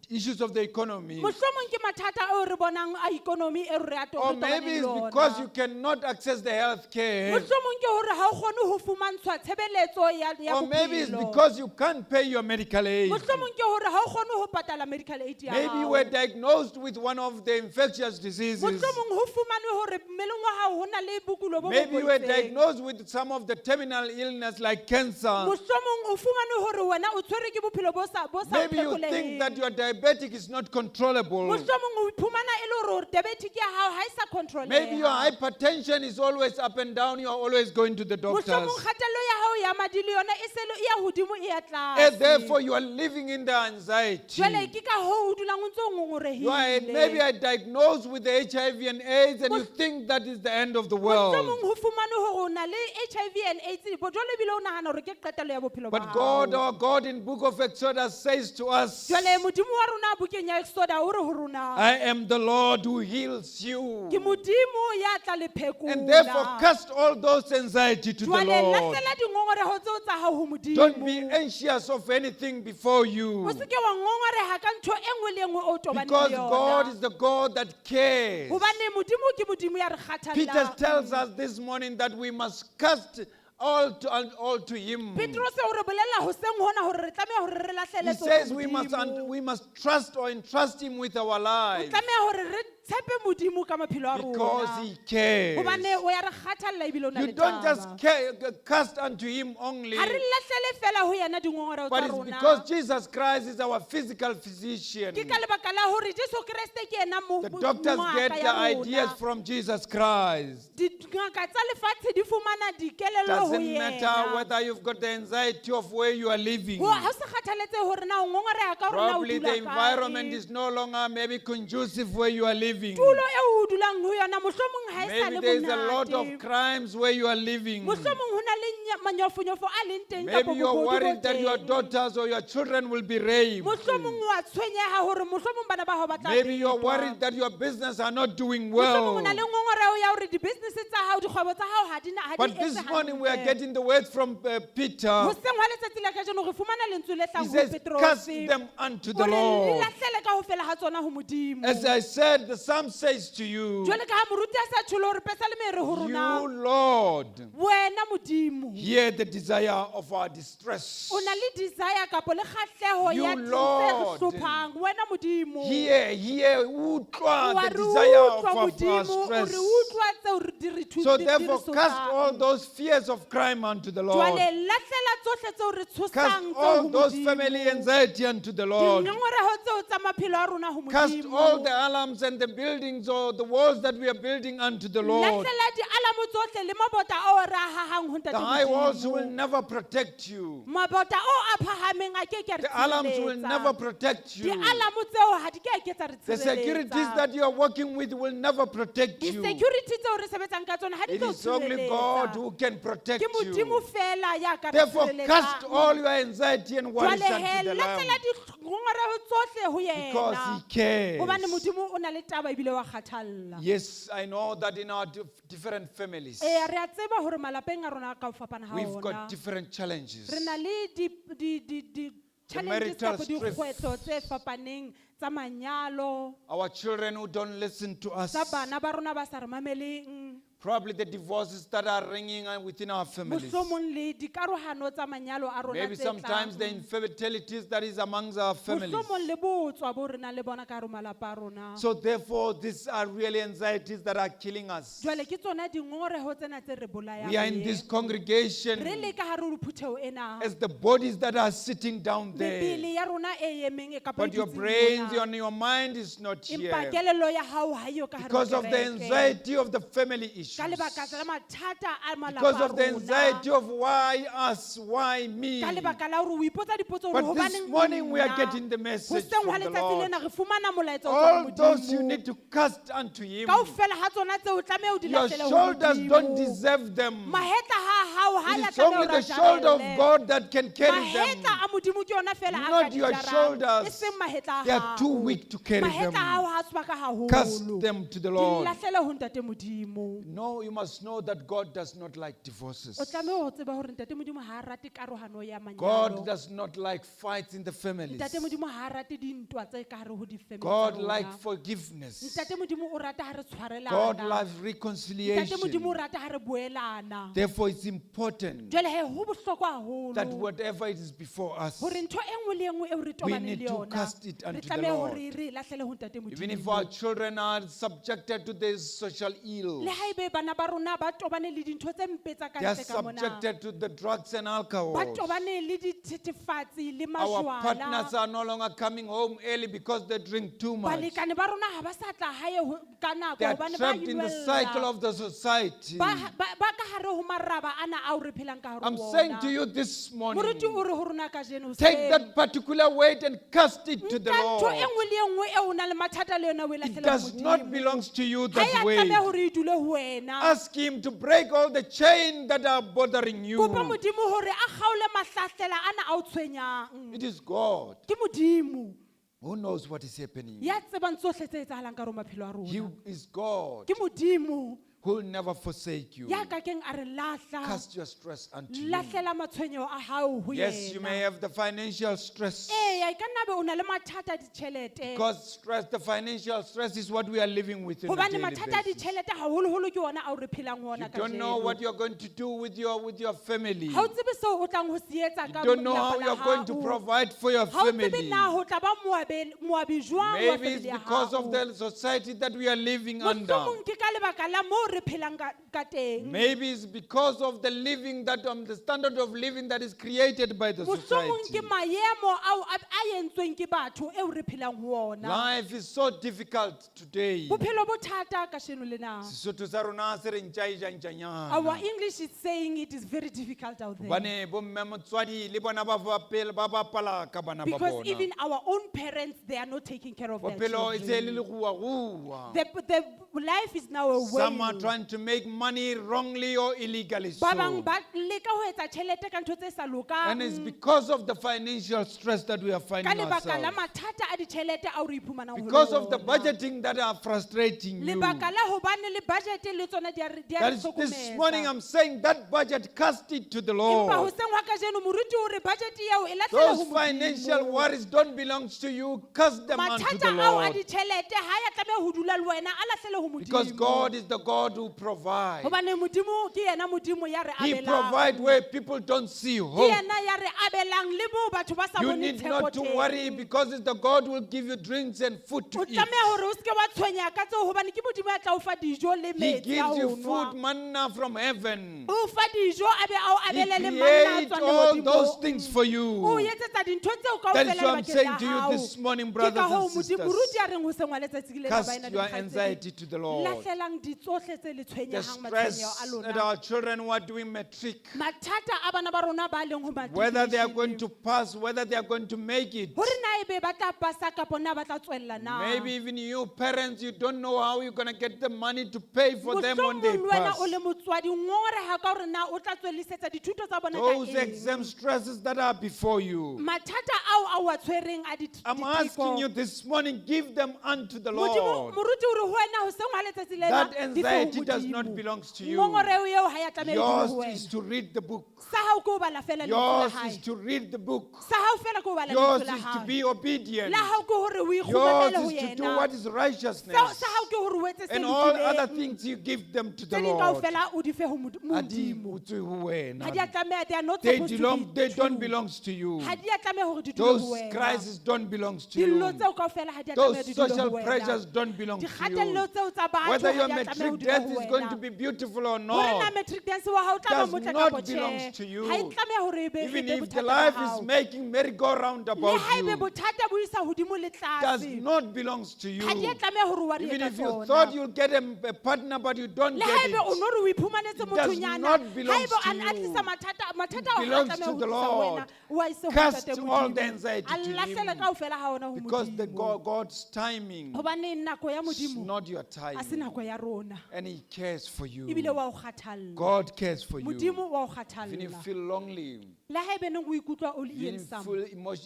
issues of the economy. Mohlomong ke mathata ao re bonang a ikonomi e re ato Or re maybe tobaneng it's le because ona. you cannot access the health care. Mohlomong ke hore ha o kgone ho fumantshwa tshebeletso ya Or maybe it's bophelo. because you can't pay your medical aid. Mohlomong ke hore ha o kgone ho patala medical aid ya Maybe you hao. were diagnosed with one of the infectious diseases. Mohlomong ho fumanwe hore mmeleng wa hao ho na le bokulo bo Maybe you were bokotsi. diagnosed with some of the terminal illness like cancer. Mohlomong o fumanwe hore wena o tshwerwe ke bophelo bo sa Maybe you think that phekoleheng. your diabetic is not controllable. Mohlomong o iphumana e le hore diabetic ya hao ha e sa Maybe your controleha. hypertension is always up and down. You are always going to the doctors. Mohlomong kgatello ya hao ya madi le yona e se e ya hodimo e ya And tlase. therefore you are living in the anxiety. Jwale ke ka hoo o dulang o ntse o You are maybe ngongorehile. are diagnosed with the HIV and AIDS and you think that is the end of the world. Mohlomong ho fumanwe hore o na le HIV and AIDS, jwale ebile o nahana hore ke qetello ya bophelo ba But God, hao. our God in book of Exodus says to us, Jwale Modimo wa rona bukeng ya Exoda o re ho rona, I am the Lord who heals you. ke Modimo ya tla le phekola. And therefore cast all those anxiety to the Jwale Lord. lahlela dingongoreho tseo tsa hao ho Modimo. Don't be anxious of anything before you. O se ke wa ngongoreha ka ntho e nngwe le e nngwe o tobaneng Because le yona. God is the God that cares. Hobane Modimo ke Modimo ya re Peter kgathallang. tells us this morning that we must cast all to Him. Petros o re bolela hoseng hona hore re tlameha hore re lahlele He tsohle says ho Modimo. we must trust or entrust Him with our Re lives tlameha hore re tshepe Modimo ka maphelo a because rona. He cares. Hobane o ya re kgathalla ebile o na You le don't just taba. cast unto Him only, Ha re lahlele fela ho yena dingongoreho but tsa it's rona. because Jesus Christ is our physical physician. Ke ka lebaka la hore Jesu Kriste ke yena The doctors get ngaka the ya ideas rona. from Jesus Christ. Dingaka tsa lefatshe di fumana dikelello ho Doesn't matter yena. whether you've got the anxiety of where you are living. Ha o se kgathaletse hore na o ngongoreha ka hore na o Probably dula the environment kae. is no longer maybe conducive where you are living. Tulo eo o dulang ho yona mohlomong ha e sa Maybe le there is a lot of monate. crimes where you are living. Mohlomong ho na le manyofonyofo a leng teng Maybe kapo you are bobodu bo worried that your teng. daughters or your children will be raped. Mohlomong wa tshwenyeha hore mohlomong bana ba hao ba tla Maybe you are betwa. worried that your business are not doing Mohlomong well. o na le ngongoreho ya hore di-business tsa hao, dikgwebo tsa hao ha di But this etse morning we are hantle. getting the words from Peter. Hoseng hwa letsatsi la kajeno re fumana lentswe le He hlahang ho says, cast Petrose. them unto the Hore le Lord. lahlele kaofela ha tsona ho Modimo. As I said, the psalm says to you, Jwale ka ha moruti a sa tjholo hore pesaleme e re ho you, rona, Lord, wena Modimo hear the desire of our distress. o na le desire kapo le kgahleho You, ya tse re Lord, hlophang. Wena Modimo Hear, utlwa wa the re desire of utlwa our Modimo, o stress. re utlwa tseo di re thu- So di- di re therefore, cast sotlang. all those fears of crime unto the Lord. Jwale lahlela tsohle tseo re Cast tshosang tseo all ho those Modimo. family anxiety unto the Lord. Dingongoreho tseo tsa maphelo a rona ho Cast Modimo. all the alarms and the buildings or the walls that we are building unto the Lord. Lahlela di-alamu tsohle le mabota ao re a hahang ho Ntate The high walls Modimo. will never protect you. Mabota ao a phahameng a ke ke a re The alarms will tshireletsa. never protect you. Di-alamu tseo ha di ke ke tsa re The securities tshireletsa. that you are working with will never protect you. Di-security duty tseo re sebetsang ka tsona ha di It tlo is only God tshireletsa. who can protect Ke Modimo you. fela ya ka re Therefore, cast tshireletsang. all your anxiety and worries Jwale unto he, the latela Lamb dingongoreho tsohle ho because yena. He cares. Hobane Modimo o na le taba ebile wa kgathalla. Yes, I know that in our different families, Re a tseba hore malapeng a rona ka ho fapana ha we've got ona. different challenges. Re na le di challenges marital kapa dikgwetlho tse fapaneng tsa manyalo, Our children who don't listen to us, tsa bana ba rona ba sa re mameleng, probably the divorces that are ringing within our families. mohlomong le dikarohano tsa manyalo a rona Maybe tse sometimes the tlang. infidelities that is amongst our families. Mohlomong le botswa bo re nang le bona ka hare ho malapa a rona. So therefore, these are really anxieties that are killing us. Jwale ke tsona dingongoreho tsena tse re We are in this bolayang. congregation Re le ka hare ho phuthego ena. as the bodies that are sitting down there. Mebele ya rona e emeng e kapa e But your dutseng brains mona. and your mind is not Empa here. kelello ya hao ha eyo ka hare ho Because of the kereke. anxiety of the family issues. Ka lebaka la mathata a malapa Because a of the rona. anxiety of why us, why me. Ka lebaka la hore o ipotsa dipotso hore But this hobaneng morning we are nna? getting the message Hoseng from ha the letsatsi Lord. lena re fumana molaetsa o tswa All ho those you Modimo. need to cast unto Him. Kaofela ha tsona tseo tlameha o di Your lahlele ho shoulders Modimo. don't deserve them. Mahetla ha hao ha It ya is tlameha only hore a the shoulder of jarele. God that can carry them. Mahetla a Modimo ke yona fela a Not ka di your jarang. shoulders. E seng mahetla a They are hao. too weak to carry Mahetla them. a hao ha a sebaka haholo. Cast them to the Di Lord. lahlele ho Ntate Modimo. No, you must know that God does not like divorces. O tlameha ho tseba hore Ntate Modimo ha a rate karohano ya God manyalo. does not like fights in the families. Ntate Modimo ha a rate dintwa tse ka hare ho di-family tsa God rona. likes forgiveness. Ntate Modimo o rata ha re tshwarelana. God loves Ntate Modimo o reconciliation. rata ha re boelana. Therefore, it's important Jwale he ho bohlokwa that haholo whatever it is before us, hore ntho e nngwe le e nngwe eo re we tobaneng need le to yona cast it re unto the tlameha Lord. hore re lahlele ho Ntate Even if Modimo. our children are subjected to these social ills, Le haebe bana ba rona ba tobane le dintho tse mpe tsa ka they are ntle ka mona. subjected to the drugs and Ba alcohol. tobane le dithethefatsi le Our partners majwala. are no longer coming home early because they drink too much. Balekane ba rona ha ba sa tla hae ka nako They are hobane ba trapped in the cycle inwella. of the society. Ba ka hare ho maraba ana ao re phelang ka hare ho I'm ona. saying to you this morning, Moruti o re ho rona kajeno take hoseng. that particular weight and cast it to the Nka ntho Lord. e nngwe le e nngwe eo o nang le mathata le yona o e It lahlele ho does not Modimo. belong to you Ha that ya way. tlameha hore e dule ho wena. Ask Him to break all the chains that are bothering you. Kopa Modimo hore a kgaole mahlahlela ana a o tshwenyang. It is God Ke Modimo who knows what is happening. ya tsebang tsohle tse etsahalang ka hare ho maphelo a He rona. is God Ke Modimo who will never forsake you. ya ka keng a re lahla. Cast your stress unto Him. Lahlela matshwenyeho a hao ho Yes, you may yena. have the financial stress. Eya, e ka nna be o na le mathata a ditjhelete. Because stress, the financial stress is what we are living with on a Hobane daily mathata a basis. ditjhelete haholoholo ke ona ao re phelang ho You ona don't know kajeno. what you're going to do with your family. Ha o tsebe seo o tlang ho se etsa ka You don't know how lelapa la you're going to hao. provide for your Ha o tsebe family. na ho tla ba moabi jwang wa Maybe it's family ya because of hao. the society that we are living under. Mohlomong ke ka lebaka la moo re phelang ka teng. Maybe it's because of the living that the standard of living that is created by the Mohlomong society. ke maemo ao a entsweng ke batho eo re phelang ho ona. Life is so difficult today. Bophelo bo thata kasheno lena. Sesotho sa rona se re ntjha-ntjha-ntjhanyana. Our English is saying it is very difficult out there. Hobane bomme motswadi le bona ba bapala ka bana ba Because bona. even our own parents, they are not taking care of their Bophelo e se e le children. leruarua. The life is now a Some are way. trying to make money wrongly or illegally Ba bang so. ba leka ho etsa tjhelete ka ntho tse sa And it's lokang. because of the financial stress that we are Ka finding lebaka la ourselves. mathata a ditjhelete ao re iphumanang ho Because of the ona. budgeting that are frustrating you. Lebaka la hobane le budget le tsona di a re That is, this hlokomela. morning I'm saying that budget, cast it to the Empa Lord. hoseng wa kajeno moruti o re budget eo e lahlele ho Those financial Modimo. worries don't belong to you. Cast them unto the Mathata ao a Lord. ditjhelete ha ya tlameha ho dula le wena a lahlele ho Because Modimo. God is the God who provides. Hobane Modimo ke yena Modimo ya re He abelang. provides where people don't see Ke hope. yena ya re abelang le moo batho ba sa You bone need tshepo not to teng. worry because it's the God who will give you drinks and food to O eat. tlameha hore o seke wa tshwenya ka tseo hobane ke Modimo ya tla o fa dijo le He metsi a gives ho you nwa. food, manna from heaven. O fa dijo a be a o He abele le manna a creates tswang all lehodimong. those things for O you. etsetsa dintho tseo That is kaofela what I'm lebakeng saying la to you hao. this morning, Ke brothers ka and hoo sisters. moruti a reng hoseng wa letsatsi le lena ba Cast ena le your dikgaitsedi. anxiety to the Lord. lahlelang ditsohle tse le The tshwenyehang matshwenyeho a stress that lona. our children who are doing matric, Mathata a bana ba rona ba leng ho whether they are matriculation. going to pass, whether they are going to make it. Hore na ebe ba tla pasa kapa na ba tla tswella na. Maybe even you parents, you don't know how you're going to get the money to pay for them when they Mohlomong wena pass. o le motswadi ngongoreha ka hore na o tla tswellisetsa dithuto tsa bona ka Those eng. exam stresses that are before you. Mathata ao a wa tshwereng a I'm asking you diteko. this morning, give them unto the Modimo Lord. moruti o re ho wena hoseng ha letsatsi lena, That di fe ho anxiety does Modimo. not belong to you. Ngongoreo eo ha ya tlameha e dule ho Yours is wena. to read the book. Sa hao ke ho bala fela lentswe la Yours hae. is to read the book. Sa hao fela ke ho bala Yours lentswe la is to hae. be obedient. La hao ke hore o Yours ikgobele ho is to do yena. what is righteousness. Sa hao ke hore o etse se And all other lokileng. things you give them to the Tse ding Lord. kaofela o di fe ho Ha di Modimo. butswe ho wena. Ha di a tlameha, they are not They supposed to belong, be they don't true. belong to you. Ha di a tlameha hore di dule ho Those wena. crises don't belong to Dillo you. tseo kaofela ha di a Those tlameha di dule ho social wena. pressures don't belong to Dikgatello you. tseo tsa batho Whether ha your di a tlameha ho matric dula death ho is going wena. to be beautiful or Hore na not, matric dance wa hao tla ba does motle not kapo belongs tjhe. to you. Ha e tlameha hore e be even e be if the bothata ba life hao. is making merry-go-round Le about ha ebe you, bothata bo isa hodimo le does tlase. not belongs to you. Ha di a tlameha hore wa Even rieka if you tsona. thought you'll get a partner but you don't Le get ha ebe o it, no re o iphumanetse It does mothonyana, not belong ha ebe to a you. tlisa mathata It ao ha belongs tlameha to ho the tlisa Lord. wena, wa ise ho Cast Ntate all the Modimo. anxiety A to lahlela Him. kaofela ha ona ho because Modimo. God's timing Hobane nako ya is Modimo not your a se timing, nako ya rona. and He cares for Ebile you. wa o kgathalla. God cares for you. Modimo wa o Even if you kgathalla. feel lonely, Le ha ebe neng o ikutlwa o le even if ensam,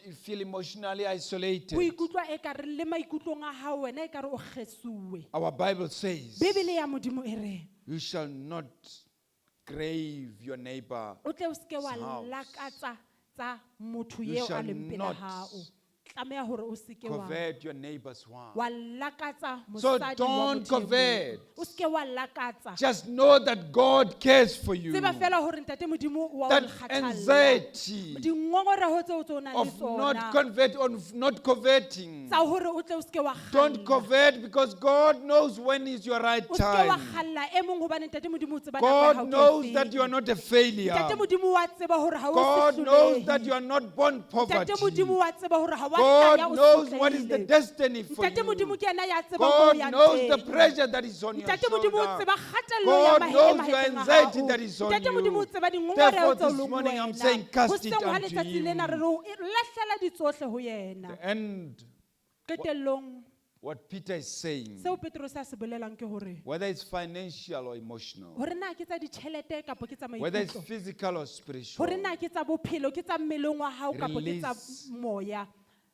you feel emotionally isolated, o ikutlwa ekare le maikutlong a hao wena ekare o kgesuwe. our Bible says, Bebele ya Modimo e re, you shall not grave your neighbor. o tle o ske wa house. lakatsa tsa motho You eo a shall leng pele not hao. Tlameha hore o seke wa Covet your neighbor's wife. wa lakatsa So mosadi wa don't motho e mong. covet. O seke wa lakatsa. Just know that God cares for you. Tseba fela hore Ntate Modimo wa o That kgathalla. anxiety Dingongoreho tseo tseo o nang le of not tsona. not coveting. Tsa hore o tle o seke wa Don't kgalla. covet because God knows when is your right O seke wa time. kgalla e mong hobane Ntate Modimo o tseba nako ya God hao ke knows efeng. that you are not a failure. Ntate Modimo wa tseba hore ha o God se knows hlolehe. that you are not born poverty. Ntate Modimo wa tseba hore ha wa God hlaya o knows what is the sotlehile. destiny for Ntate Modimo you. ke yena ya tsebang moo God o yang knows the teng. pressure that is on your Ntate Modimo o shoulder. tseba kgatello ya God mahe- knows your mahetleng a anxiety hao. that is on Ntate Modimo o you. tseba dingongoreho Therefore, tseo this leng morning I'm wena. saying, cast it Hoseng ha unto letsatsi lena Him. re re o lahlela ditsohle ho yena. The end, Qetellong, what Peter is saying, seo Petrus a se bolelang ke hore whether it's financial or emotional, hore na ke tsa ditjhelete kapa ke tsa whether it's maikutlo, physical or spiritual, hore na ke tsa bophelo ke tsa mmeleng wa hao kapa ke tsa Release. moya,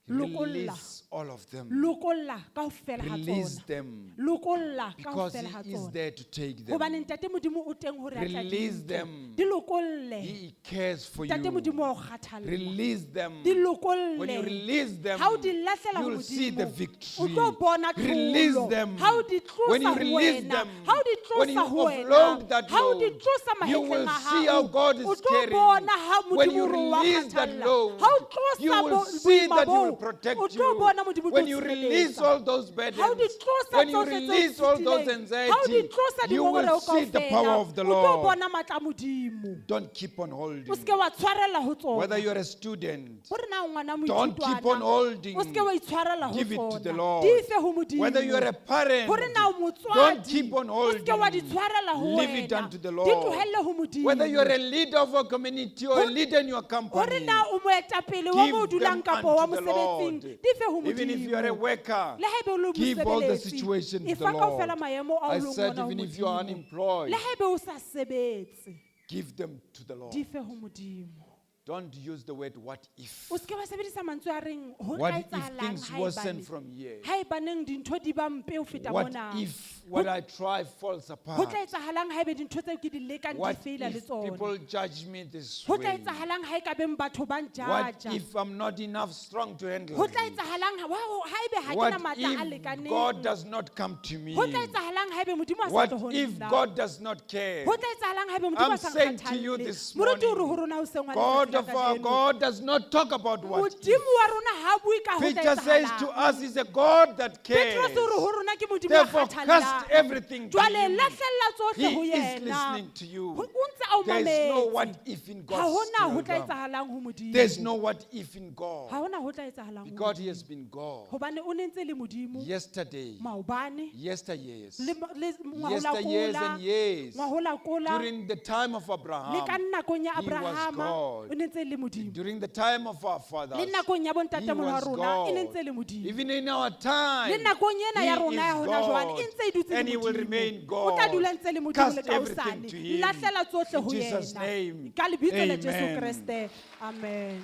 lokolla release all of them. lokolla kaofela ha Release tsona, them lokolla because kaofela ha He is tsona. there to take them. Hobane Ntate Modimo o teng hore a tla di Release nke. them. Di lokolle. He cares for Ntate you. Modimo wa o kgathalla. Release them. Di When you lokolle. release them, Ha o di lahlela you ho will see the Modimo, victory. o tlo bona Release tlholo. them. Ha o di tlosa When you ho release wena, them, ha o di when you tlosa ho wena, offload that ha o di load, tlosa you mahetleng will a see hao, how God o is tlo carrying. bona ha When Modimo you o re wa release that kgathalla. load, Ha o tlosa you will bo- see that He will boima protect boo, o tlo bona Modimo you. o When tlo you o release sireletsa. all those Ha o burdens, di tlosa when you tsohle tse release all those fetileng, ha o di anxiety, tlosa you will dingongoreho see the kaofela, power of the o tlo Lord. bona matla a Modimo. Don't keep on holding. O seke wa tshwarela ho tsona. Whether you're a student, Hore na o ngwana don't keep on moithutwana, holding. o seke wa itshwarela ho Give it to the tsona. Lord. Di fe ho Modimo. Whether you're a parent, Hore na o motswadi, don't keep on o seke wa di holding. tshwarela ho Leave it wena. unto the Di Lord. tlohelle ho Modimo. Whether you're a leader of a community or a leader in your Hore company, na o moetapele wa give moo o dulang them kapa wa unto the Lord. mosebetsing, di fe ho Even if you are a Modimo. worker, Le haebe o le give all the mosebeletsi, situations to e the fa kaofela Lord. maemo a o I leng said ona ho even if you are Modimo. unemployed, Le haebe o sa sebetse, give them to the Lord. di fe ho Modimo. Don't use the word what if. O seke wa sebedisa mantswe a reng ho What ka if etsahalang things worsen from here? haebaneng dintho di ba mpe ho feta What mona. if what I try falls Ho apart? tla etsahalang haebe dintho tseo ke di lekang di What feila le if tsona. people judge me this Ho tla way? etsahalang ha ekabeng batho ba What njaja. if I'm not enough strong to handle Ho tla it? etsahalang haebe ha ke What na matla a if lekaneng. God does not come to me? Ho tla etsahalang haebe Modimo a sa What tlo ho if nna. God does not care? Ho tla etsahalang haebe Modimo I'm a sa saying to you nkgathalle. this Moruti o re ho morning, rona hoseng wa God God of our God does not talk about what if. Modimo wa rona ha bue ka ho tla Peter says to etsahalang. us, he's a God that cares. Petros o re ho rona ke Modimo ya Therefore, kgathallang. cast everything to Jwale him. lahlella tsohle ho He is yena. listening to you. O ntse a o There is no mametse. what if in Ha God's hona ho tla kingdom. etsahalang ho Modimo. There's no what if in Ha God. hona ho tla etsahalang ho Because he Modimo. has been God. Hobane o ne ntse le Modimo. Yesterday, Maobane. yesteryears, Le yesteryears ngwahola and years. kola. During the time of Le Abraham, ka nakong ya he was Abrahama, God. o ne ntse le Modimo. During the time of our fathers, Le nakong ya he bontatemoholo wa was rona, e ne God. ntse le Modimo. Even in our time, Le nakong ena ya he rona ya is hona jwale, God. e ntse e dutse le And he will Modimo. remain O tla dula God. ntse le Modimo Cast le ka everything hosane. to him. Lahlela tsohle In ho Jesus' yena. name, Ka lebitso la Jesu amen. Kriste. Amen.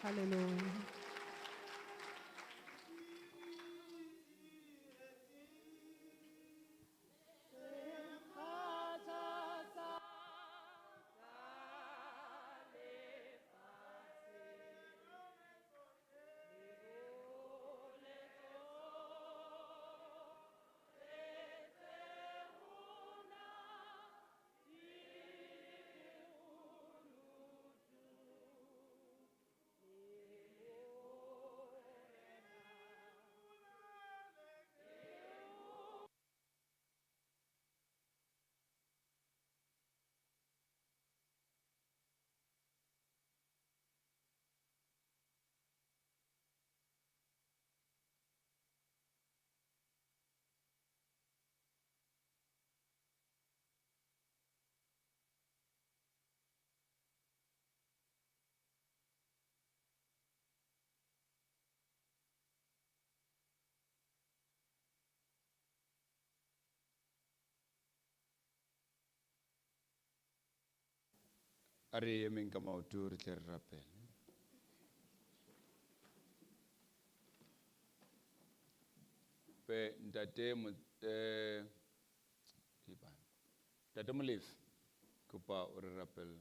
Hallelujah. a re emeng ka maoto re tle re rapele. Ntate Molefi, kopa o re rapele.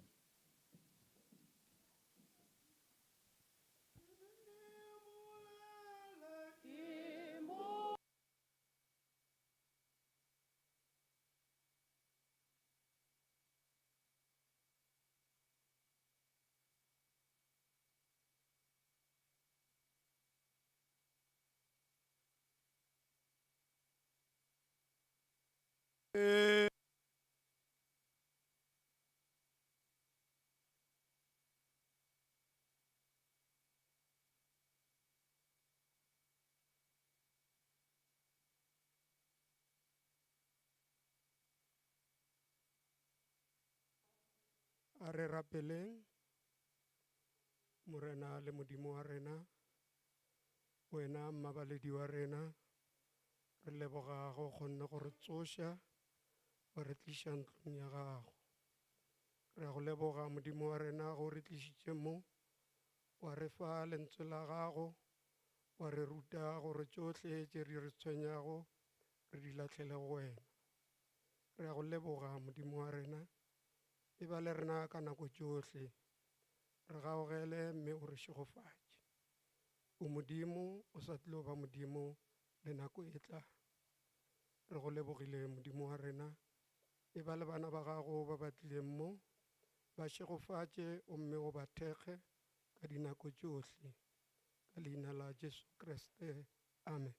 A re rapeleng morena le modimo wa rena, wena mmabaledi wa rena, re leboga go kgonne go re tsoša wa re tliša ntlong ya gago. Re a go leboga modimo wa rena go re tlišitše mo, wa re fa lentswe la gago, wa re ruta gore tšohle tše di re tshwenyago re di latlhele go wena. Re a go leboga modimo wa rena, e ba le rena ka nako tšohle, re gaogele mme o re šegofatše. O modimo o sa tlilo ba modimo le nako e tla. Re go lebogile modimo wa rena, e ba le bana ba gago ba batlileng mo, ba šegofatše o mme o ba thekge ka dinako tšohle. Ka leina la Jesu Kriste, amen.